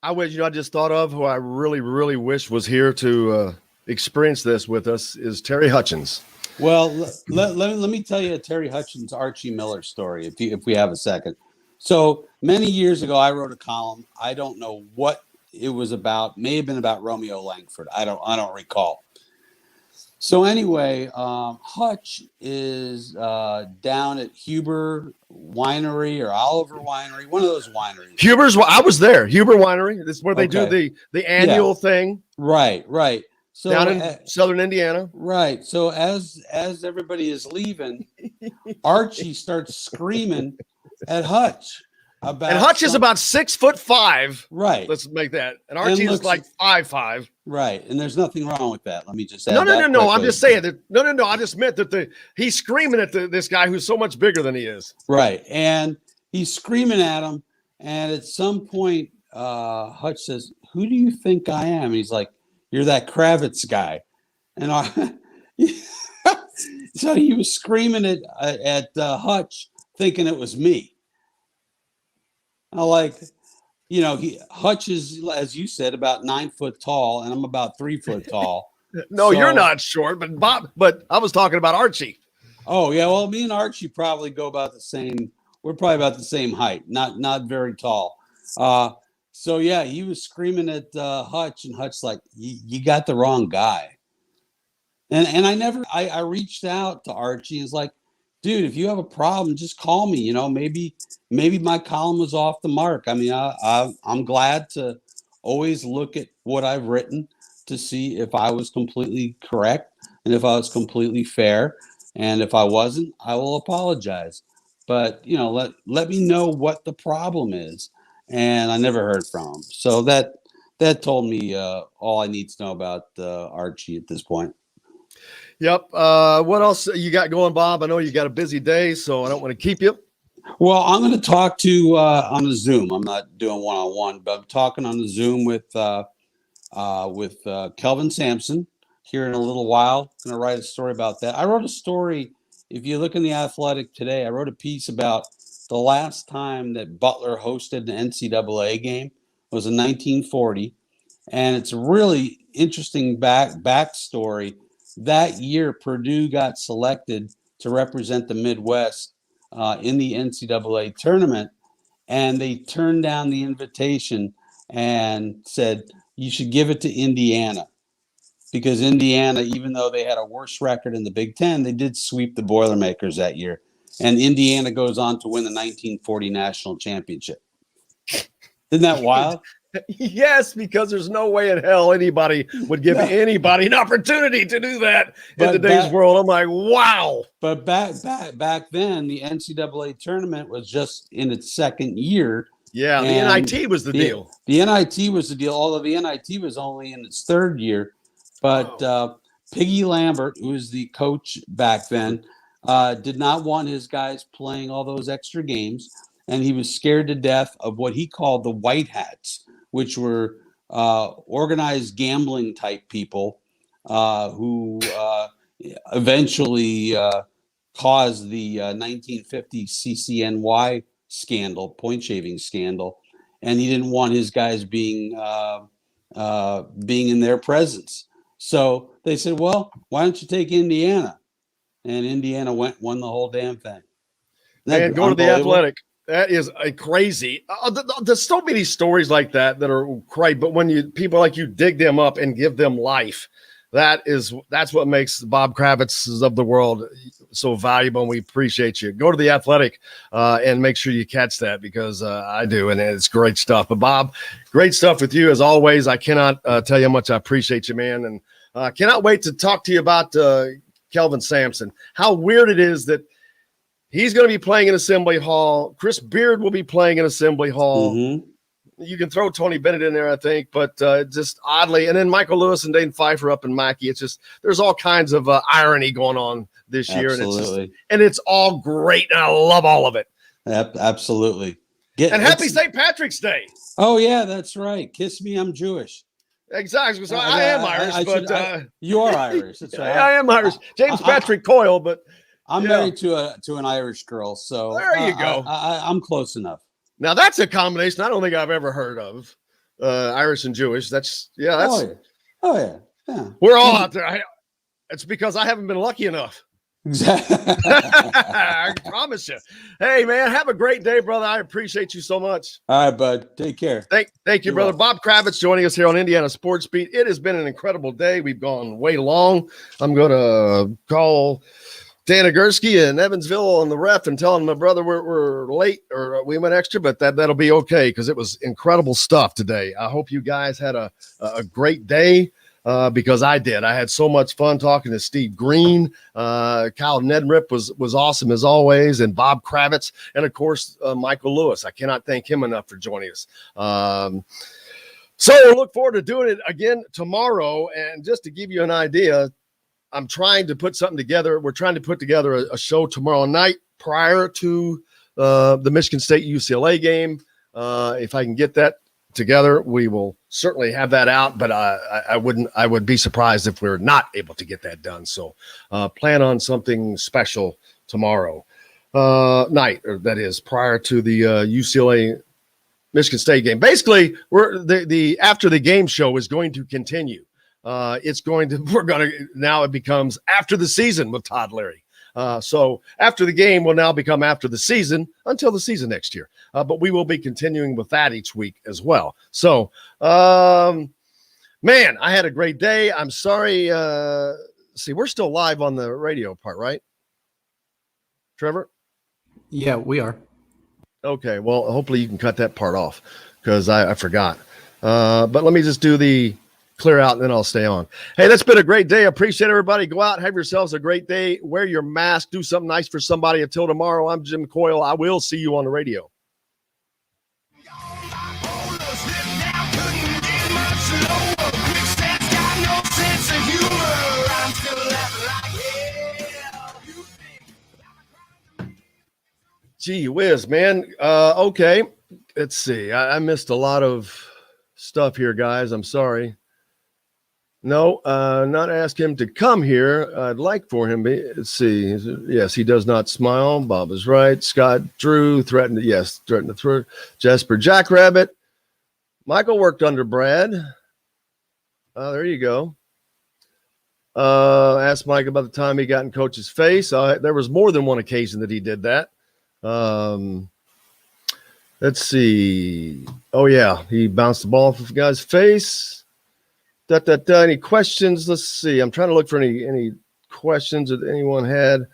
I just thought of who I really, really wish was here to experience this with us is Terry Hutchins. Well, let me tell you a Terry Hutchins, Archie Miller story, if we have a second. So many years ago, I wrote a column. I don't know what it was about. May have been about Romeo Langford. I don't recall. So anyway, Hutch is down at Huber Winery or Oliver Winery, one of those wineries. I was there. Huber Winery. This is where they do the annual thing. Right. So down in southern Indiana. Right. So as everybody is leaving, Archie starts screaming at Hutch. And Hutch is about 6'5". Right. Let's make that. And Archie is like 5'5". Right. And there's nothing wrong with that. Let me just add No. I'm just saying that. No. I just meant that he's screaming at this guy who's so much bigger than he is. Right. And he's screaming at him. And at some point, Hutch says, "Who do you think I am?" And he's like, "You're that Kravitz guy." And so he was screaming at Hutch, thinking it was me. Hutch is, as you said, about 9 foot tall, and I'm about 3 foot tall. No, you're not short, but Bob. But I was talking about Archie. Oh yeah, well, me and Archie probably go about the same. We're probably about the same height, not very tall. So yeah, he was screaming at Hutch, and Hutch's like, "You got the wrong guy." And I reached out to Archie and was like, "Dude, if you have a problem, just call me. Maybe my column was off the mark. I mean, I'm glad to always look at what I've written to see if I was completely correct and if I was completely fair. And if I wasn't, I will apologize. But, let me know what the problem is." And I never heard from him. So that told me all I need to know about Archie at this point. Yep. What else you got going, Bob? I know you got a busy day, so I don't want to keep you. Well, I'm going to talk to on the Zoom. I'm not doing one-on-one, but I'm talking on the Zoom with Kelvin Sampson here in a little while. I'm going to write a story about that. I wrote a story. If you look in the Athletic today, I wrote a piece about the last time that Butler hosted an NCAA game was in 1940, and it's a really interesting backstory. That year, Purdue got selected to represent the Midwest in the NCAA tournament, and they turned down the invitation and said, "You should give it to Indiana," because Indiana, even though they had a worse record in the Big Ten, they did sweep the Boilermakers that year. And Indiana goes on to win the 1940 national championship. Isn't that wild? Yes, because there's no way in hell anybody would give anybody an opportunity to do that in today's world. I'm like, wow. But back then, the NCAA tournament was just in its second year. Yeah, the NIT was the deal. The NIT was the deal, although the NIT was only in its third year. But Piggy Lambert, who was the coach back then, did not want his guys playing all those extra games, and he was scared to death of what he called the white hats, which were organized gambling type people who eventually caused the 1950 CCNY scandal, point shaving scandal, and he didn't want his guys being in their presence. So they said, "Well, why don't you take Indiana?" And Indiana won the whole damn thing. And go to the Athletic. That is a crazy. There's so many stories like that are crazy. But when people like you dig them up and give them life, that's what makes Bob Kravitz of the world so valuable. And we appreciate you. Go to the Athletic and make sure you catch that, because I do, and it's great stuff. But Bob, great stuff with you as always. I cannot tell you how much I appreciate you, man, and cannot wait to talk to you about Kelvin Sampson. How weird it is that he's going to be playing in Assembly Hall. Chris Beard will be playing in Assembly Hall. Mm-hmm. You can throw Tony Bennett in there, I think, but just oddly. And then Michael Lewis and Dane Pfeiffer up in Mackey. It's just, there's all kinds of irony going on this year. Absolutely. And it's all great. And I love all of it. Absolutely. And happy St. Patrick's Day. Oh, yeah, that's right. Kiss me, I'm Jewish. Exactly. So I am Irish, you are Irish. That's right. I am Irish. James Patrick Coyle, but I'm married to an Irish girl, so there you go. I'm close enough. Now that's a combination I don't think I've ever heard of. Irish and Jewish. That's. Oh yeah. We're all out there. It's because I haven't been lucky enough. Exactly. I promise you. Hey man, have a great day, brother. I appreciate you so much. All right, bud. Take care. Thank you, brother. Bob Kravitz joining us here on Indiana Sports Beat. It has been an incredible day. We've gone way long. I'm going to call Dana Gursky in Evansville on the ref and telling my brother we're late, or we went extra, but that'll be okay, because it was incredible stuff today. I hope you guys had a great day, because I did. I had so much fun talking to Steve Green. Kyle Neddenriep was awesome as always, and Bob Kravitz, and of course Michael Lewis. I cannot thank him enough for joining us. So we'll look forward to doing it again tomorrow. And just to give you an idea, I'm trying to put something together. We're trying to put together a show tomorrow night prior to the Michigan State UCLA game. If I can get that together, we will certainly have that out. But I would be surprised if we're not able to get that done. So plan on something special tomorrow night, or that is prior to the UCLA Michigan State game. Basically, the after the game show is going to continue. It becomes after the season with Todd Leary. So after the game will now become after the season until the season next year. But we will be continuing with that each week as well. So, man, I had a great day. I'm sorry. See, we're still live on the radio part, right? Trevor? Yeah, we are. Okay. Well, hopefully you can cut that part off, because I forgot. But let me just do the clear out and then I'll stay on. Hey, that's been a great day. I appreciate everybody. Go out, have yourselves a great day. Wear your mask. Do something nice for somebody. Until tomorrow, I'm Jim Coyle. I will see you on the radio. Gee whiz, man. Okay. Let's see. I missed a lot of stuff here, guys. I'm sorry. No, not ask him to come here. I'd like for him. Let's see. Yes, he does not smile. Bob is right. Scott Drew threatened to throw. Jesper Jackrabbit. Michael worked under Brad. There you go. Asked Mike about the time he got in coach's face. There was more than one occasion that he did that. Let's see. Oh yeah, he bounced the ball off the guy's face. Any questions? Let's see. I'm trying to look for any questions that anyone had.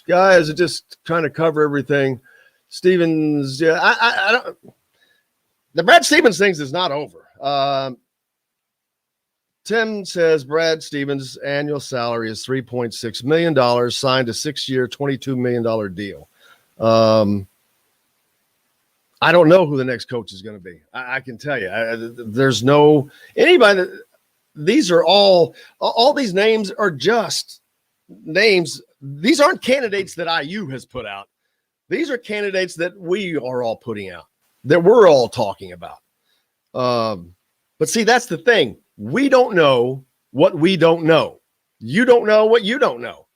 Guys, just trying to cover everything. Stevens, yeah, I don't. The Brad Stevens things is not over. Tim says Brad Stevens' annual salary is $3.6 million, signed a 6-year, $22 million deal. I don't know who the next coach is going to be. I can tell you, there's no anybody. These are all these names are just names. These aren't candidates that IU has put out. These are candidates that we are all putting out, that we're all talking about. But see, that's the thing. We don't know what we don't know. You don't know what you don't know,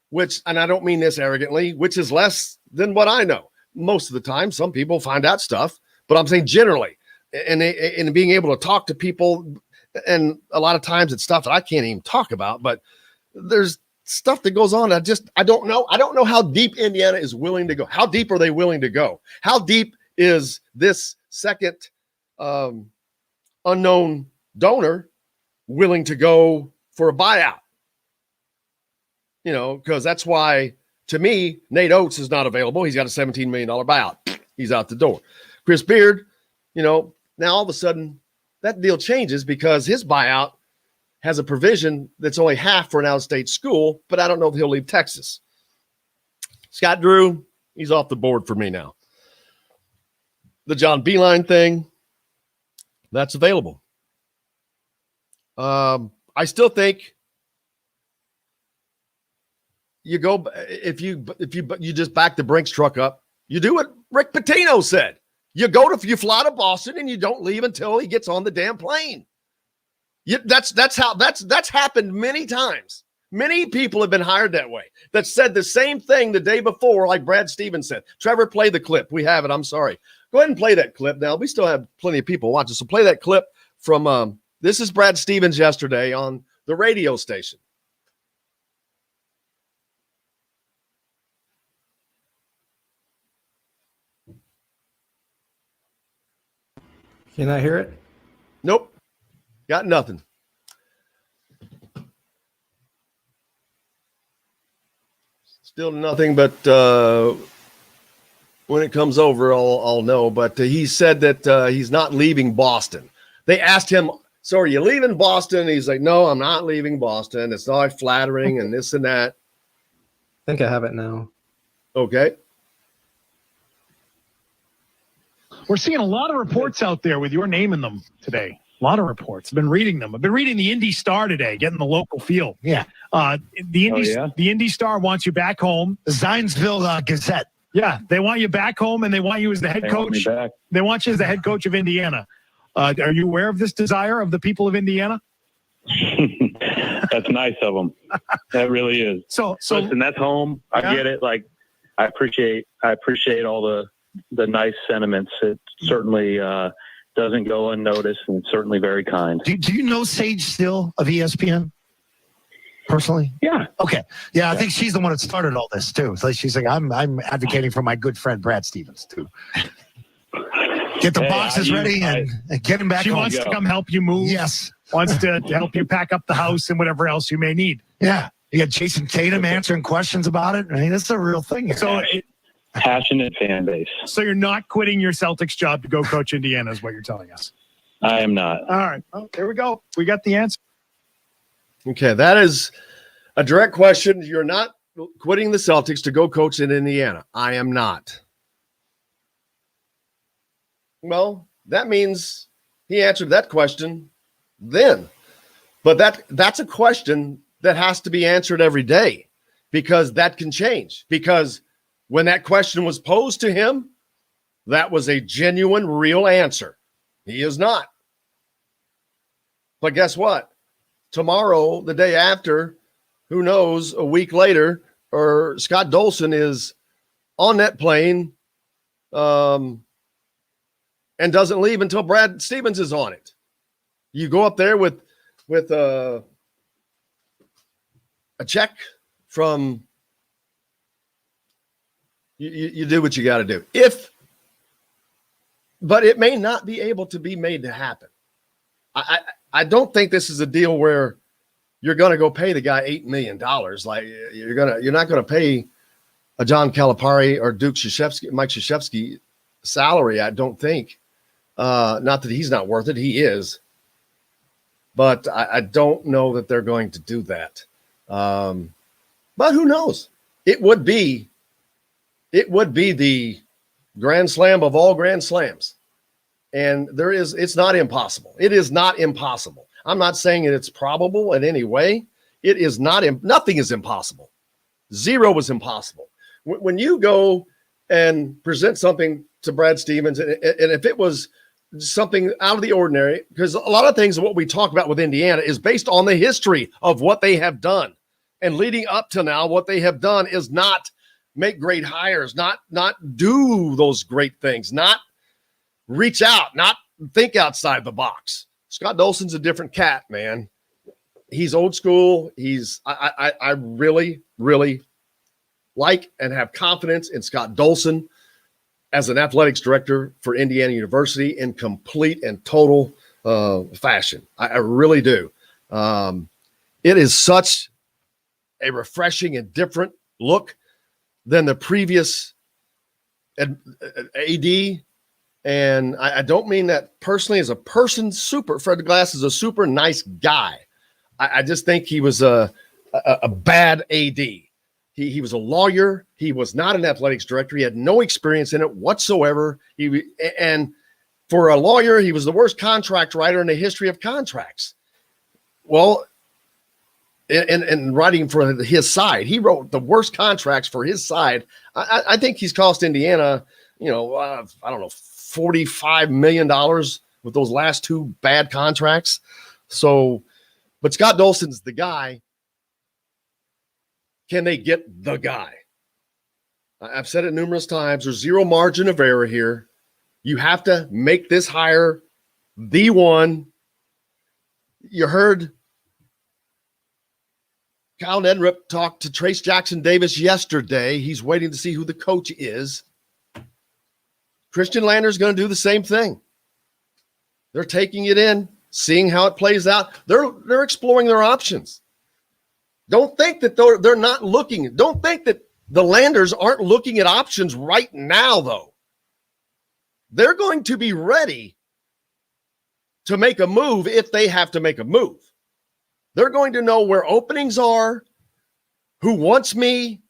which, and I don't mean this arrogantly, which is less than what I know. Most of the time, some people find out stuff, but I'm saying generally, and being able to talk to people, and a lot of times it's stuff that I can't even talk about, but there's stuff that goes on. I don't know. I don't know how deep Indiana is willing to go. How deep are they willing to go? How deep is this second unknown donor willing to go for a buyout? You know, because that's why, to me, Nate Oates is not available. He's got a $17 million buyout. He's out the door. Chris Beard, you know, now all of a sudden that deal changes because his buyout has a provision that's only half for an out-of-state school, but I don't know if he'll leave Texas. Scott Drew, he's off the board for me now. The John Beeline thing, that's available. I still think you go, if you just back the Brinks truck up, you do what Rick Pitino said. You fly to Boston and you don't leave until he gets on the damn plane. That's happened many times. Many people have been hired that way that said the same thing the day before, like Brad Stevens said. Trevor, play the clip. We have it. I'm sorry. Go ahead and play that clip now. We still have plenty of people watching. So play that clip from this is Brad Stevens yesterday on the radio station. Can I hear it? Nope. Got nothing. Still nothing, but when it comes over, I'll know. But he said that he's not leaving Boston. They asked him, so are you leaving Boston? He's like, no, I'm not leaving Boston. It's not flattering and this and that. I think I have it now. Okay. We're seeing a lot of reports out there with your name in them today. A lot of reports. I've been reading them. I've been reading the Indy Star today, getting the local feel. Yeah. The Indy Star wants you back home. The Zionsville Gazette. Yeah, they want you back home, and they want you as the head coach. They want you as the head coach of Indiana. Are you aware of this desire of the people of Indiana? That's nice of them. That really is. So listen, that's home. I get it. Like, I appreciate all the nice sentiments. It certainly doesn't go unnoticed, and it's certainly very kind. Do you know Sage Still of ESPN personally? Yeah. Okay. Yeah, I think she's the one that started all this too. So she's like, I'm advocating for my good friend Brad Stevens too. Get the boxes ready and get him back home. She wants to come help you move. Yes. Wants to help you pack up the house and whatever else you may need. Yeah. You got Jason Tatum answering questions about it. I mean, that's a real thing. So passionate fan base. So you're not quitting your Celtics job to go coach Indiana is what you're telling us. I am not. All right. Oh, there we go. We got the answer. Okay, that is a direct question. You're not quitting the Celtics to go coach in Indiana. I am not. Well, that means he answered that question then. But that's a question that has to be answered every day because that can change. Because when that question was posed to him, that was a genuine, real answer. He is not. But guess what? Tomorrow, the day after, who knows, a week later, or Scott Dolson is on that plane and doesn't leave until Brad Stevens is on it. You go up there with a check from you do what you got to do. But it may not be able to be made to happen. I don't think this is a deal where you're going to go pay the guy $8 million. Like you're not going to pay a John Calipari or Mike Krzyzewski salary. I don't think. Not that he's not worth it. He is. But I don't know that they're going to do that. But who knows? It would be the grand slam of all grand slams. And it's not impossible. It is not impossible. I'm not saying that it's probable in any way. It is not, nothing is impossible. Zero is impossible. When you go and present something to Brad Stevens, and if it was something out of the ordinary, because a lot of things of what we talk about with Indiana is based on the history of what they have done. And leading up to now, what they have done is not make great hires, not do those great things, not reach out, not think outside the box. Scott Dolson's a different cat, man. He's old school. I really, really like and have confidence in Scott Dolson as an athletics director for Indiana University in complete and total fashion. I really do. It is such a refreshing and different look than the previous AD. And I don't mean that personally as a person. Fred Glass is a super nice guy. I just think he was a bad AD. He was a lawyer. He was not an athletics director. He had no experience in it whatsoever. And for a lawyer, he was the worst contract writer in the history of contracts. Well, and writing for his side, he wrote the worst contracts for his side. I think he's cost Indiana, I don't know, $45 million with those last two bad contracts. So, but Scott Dolson's the guy. Can they get the guy? I've said it numerous times. There's zero margin of error here. You have to make this hire the one. You heard Kyle Neddenriep talk to Trace Jackson Davis yesterday. He's waiting to see who the coach is. Christian Lander's going to do the same thing. They're taking it in, seeing how it plays out. They're exploring their options. Don't think that they're not looking. Don't think that the Landers aren't looking at options right now, though. They're going to be ready to make a move if they have to make a move. They're going to know where openings are, who wants me.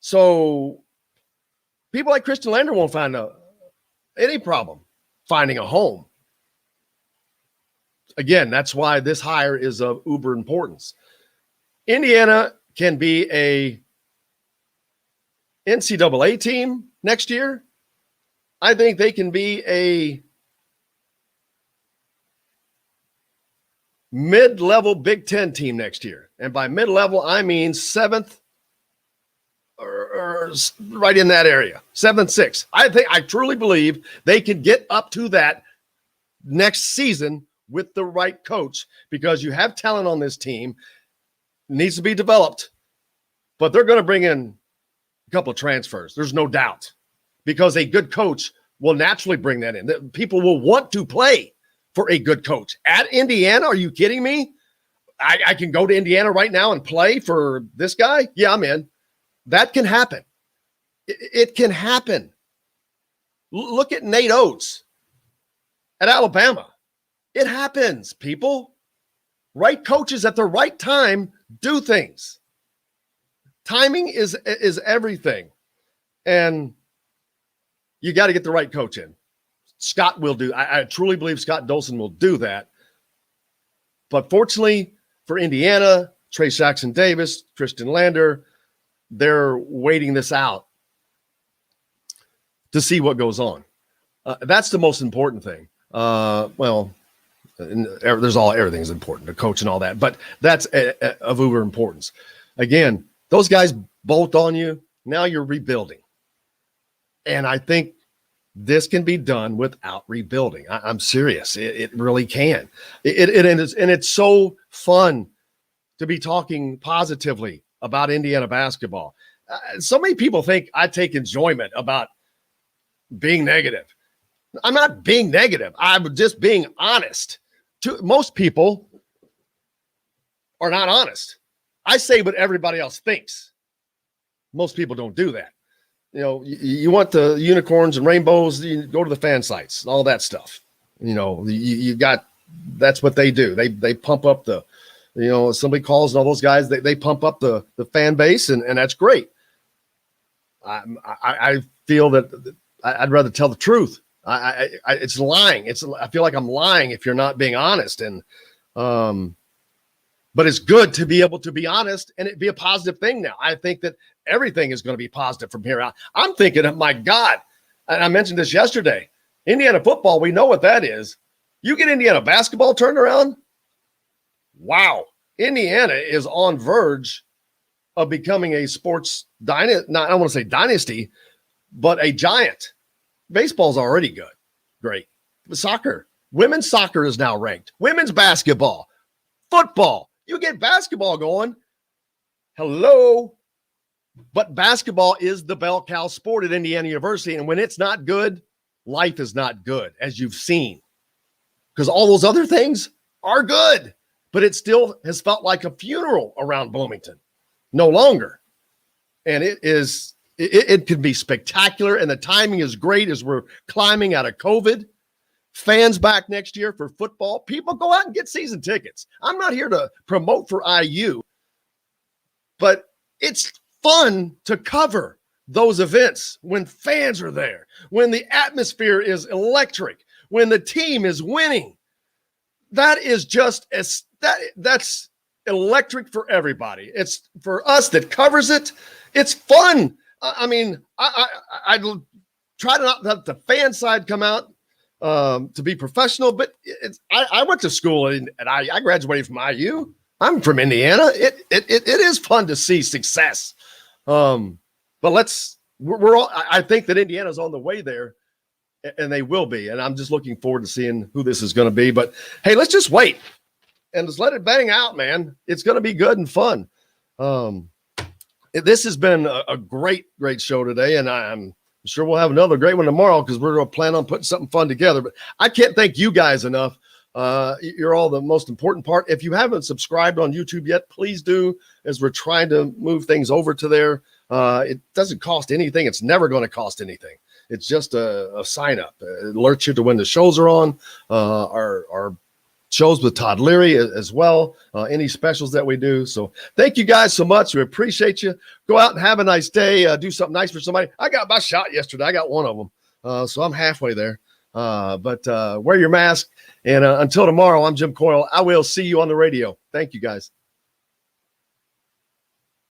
So people like Christian Lander won't find any problem finding a home. Again, that's why this hire is of uber importance. Indiana can be a NCAA team next year. I think they can be a mid-level Big Ten team next year. And by mid-level, I mean seventh or right in that area, 7-6. I truly believe they can get up to that next season with the right coach, because you have talent on this team, needs to be developed, but they're going to bring in a couple of transfers. There's no doubt, because a good coach will naturally bring that in. People will want to play for a good coach at Indiana. Are you kidding me? I can go to Indiana right now and play for this guy. Yeah, I'm in. That can happen. It can happen. Look at Nate Oates at Alabama. It happens, people. Right coaches at the right time do things. Timing is everything. And you got to get the right coach in. Scott will do. I truly believe Scott Dolson will do that. But fortunately for Indiana, Trace Jackson Davis, Christian Lander, they're waiting this out to see what goes on. That's the most important thing. Everything's important, the coach and all that, but that's of uber importance. Again, those guys bolt on you. Now you're rebuilding. And I think this can be done without rebuilding. I'm serious. It really can. It's so fun to be talking positively about Indiana basketball. So many people think I take enjoyment about being negative. I'm not being negative. I'm just being honest. Most people are not honest. I say what everybody else thinks. Most people don't do that. You know, you want the unicorns and rainbows, you go to the fan sites, all that stuff. You know, you got, that's what they do. They pump up the, you know, somebody calls and all those guys, they pump up the fan base, and that's great. I feel that I'd rather tell the truth. It's lying. I feel like I'm lying if you're not being honest. And, but it's good to be able to be honest and it be a positive thing now. I think that everything is going to be positive from here out. I'm thinking, oh my God, and I mentioned this yesterday, Indiana football, we know what that is. You get Indiana basketball turned around. Wow. Indiana is on verge of becoming a sports dynasty. I don't want to say dynasty, but a giant. Baseball's already good. Great. Soccer. Women's soccer is now ranked. Women's basketball. Football. You get basketball going. Hello. But basketball is the bell cow sport at Indiana University. And when it's not good, life is not good, as you've seen. Because all those other things are good. But it still has felt like a funeral around Bloomington. No longer. And it could be spectacular. And the timing is great as we're climbing out of COVID. Fans back next year for football. People go out and get season tickets. I'm not here to promote for IU. But it's fun to cover those events when fans are there, when the atmosphere is electric, when the team is winning. That is just that's electric for everybody. It's for us that covers it. It's fun. I mean, I try to not let the fan side come out to be professional, but I went to school and I graduated from IU. I'm from Indiana. It is fun to see success. But we're all, I think that Indiana's on the way there, and they will be. And I'm just looking forward to seeing who this is going to be. But hey, let's just wait and just let it bang out, man. It's going to be good and fun. This has been a great show today, and I'm sure we'll have another great one tomorrow because we're going to plan on putting something fun together. But I can't thank you guys enough. You're all the most important part. If you haven't subscribed on YouTube yet, please do, as we're trying to move things over to there. It doesn't cost anything. It's never going to cost anything. It's just a sign up. It alerts you to when the shows are on, our shows with Todd Leary as well, any specials that we do. So thank you guys so much. We appreciate you. Go out and have a nice day. Do something nice for somebody. I got my shot yesterday. I got one of them. So I'm halfway there. But wear your mask. And until tomorrow, I'm Jim Coyle. I will see you on the radio. Thank you, guys.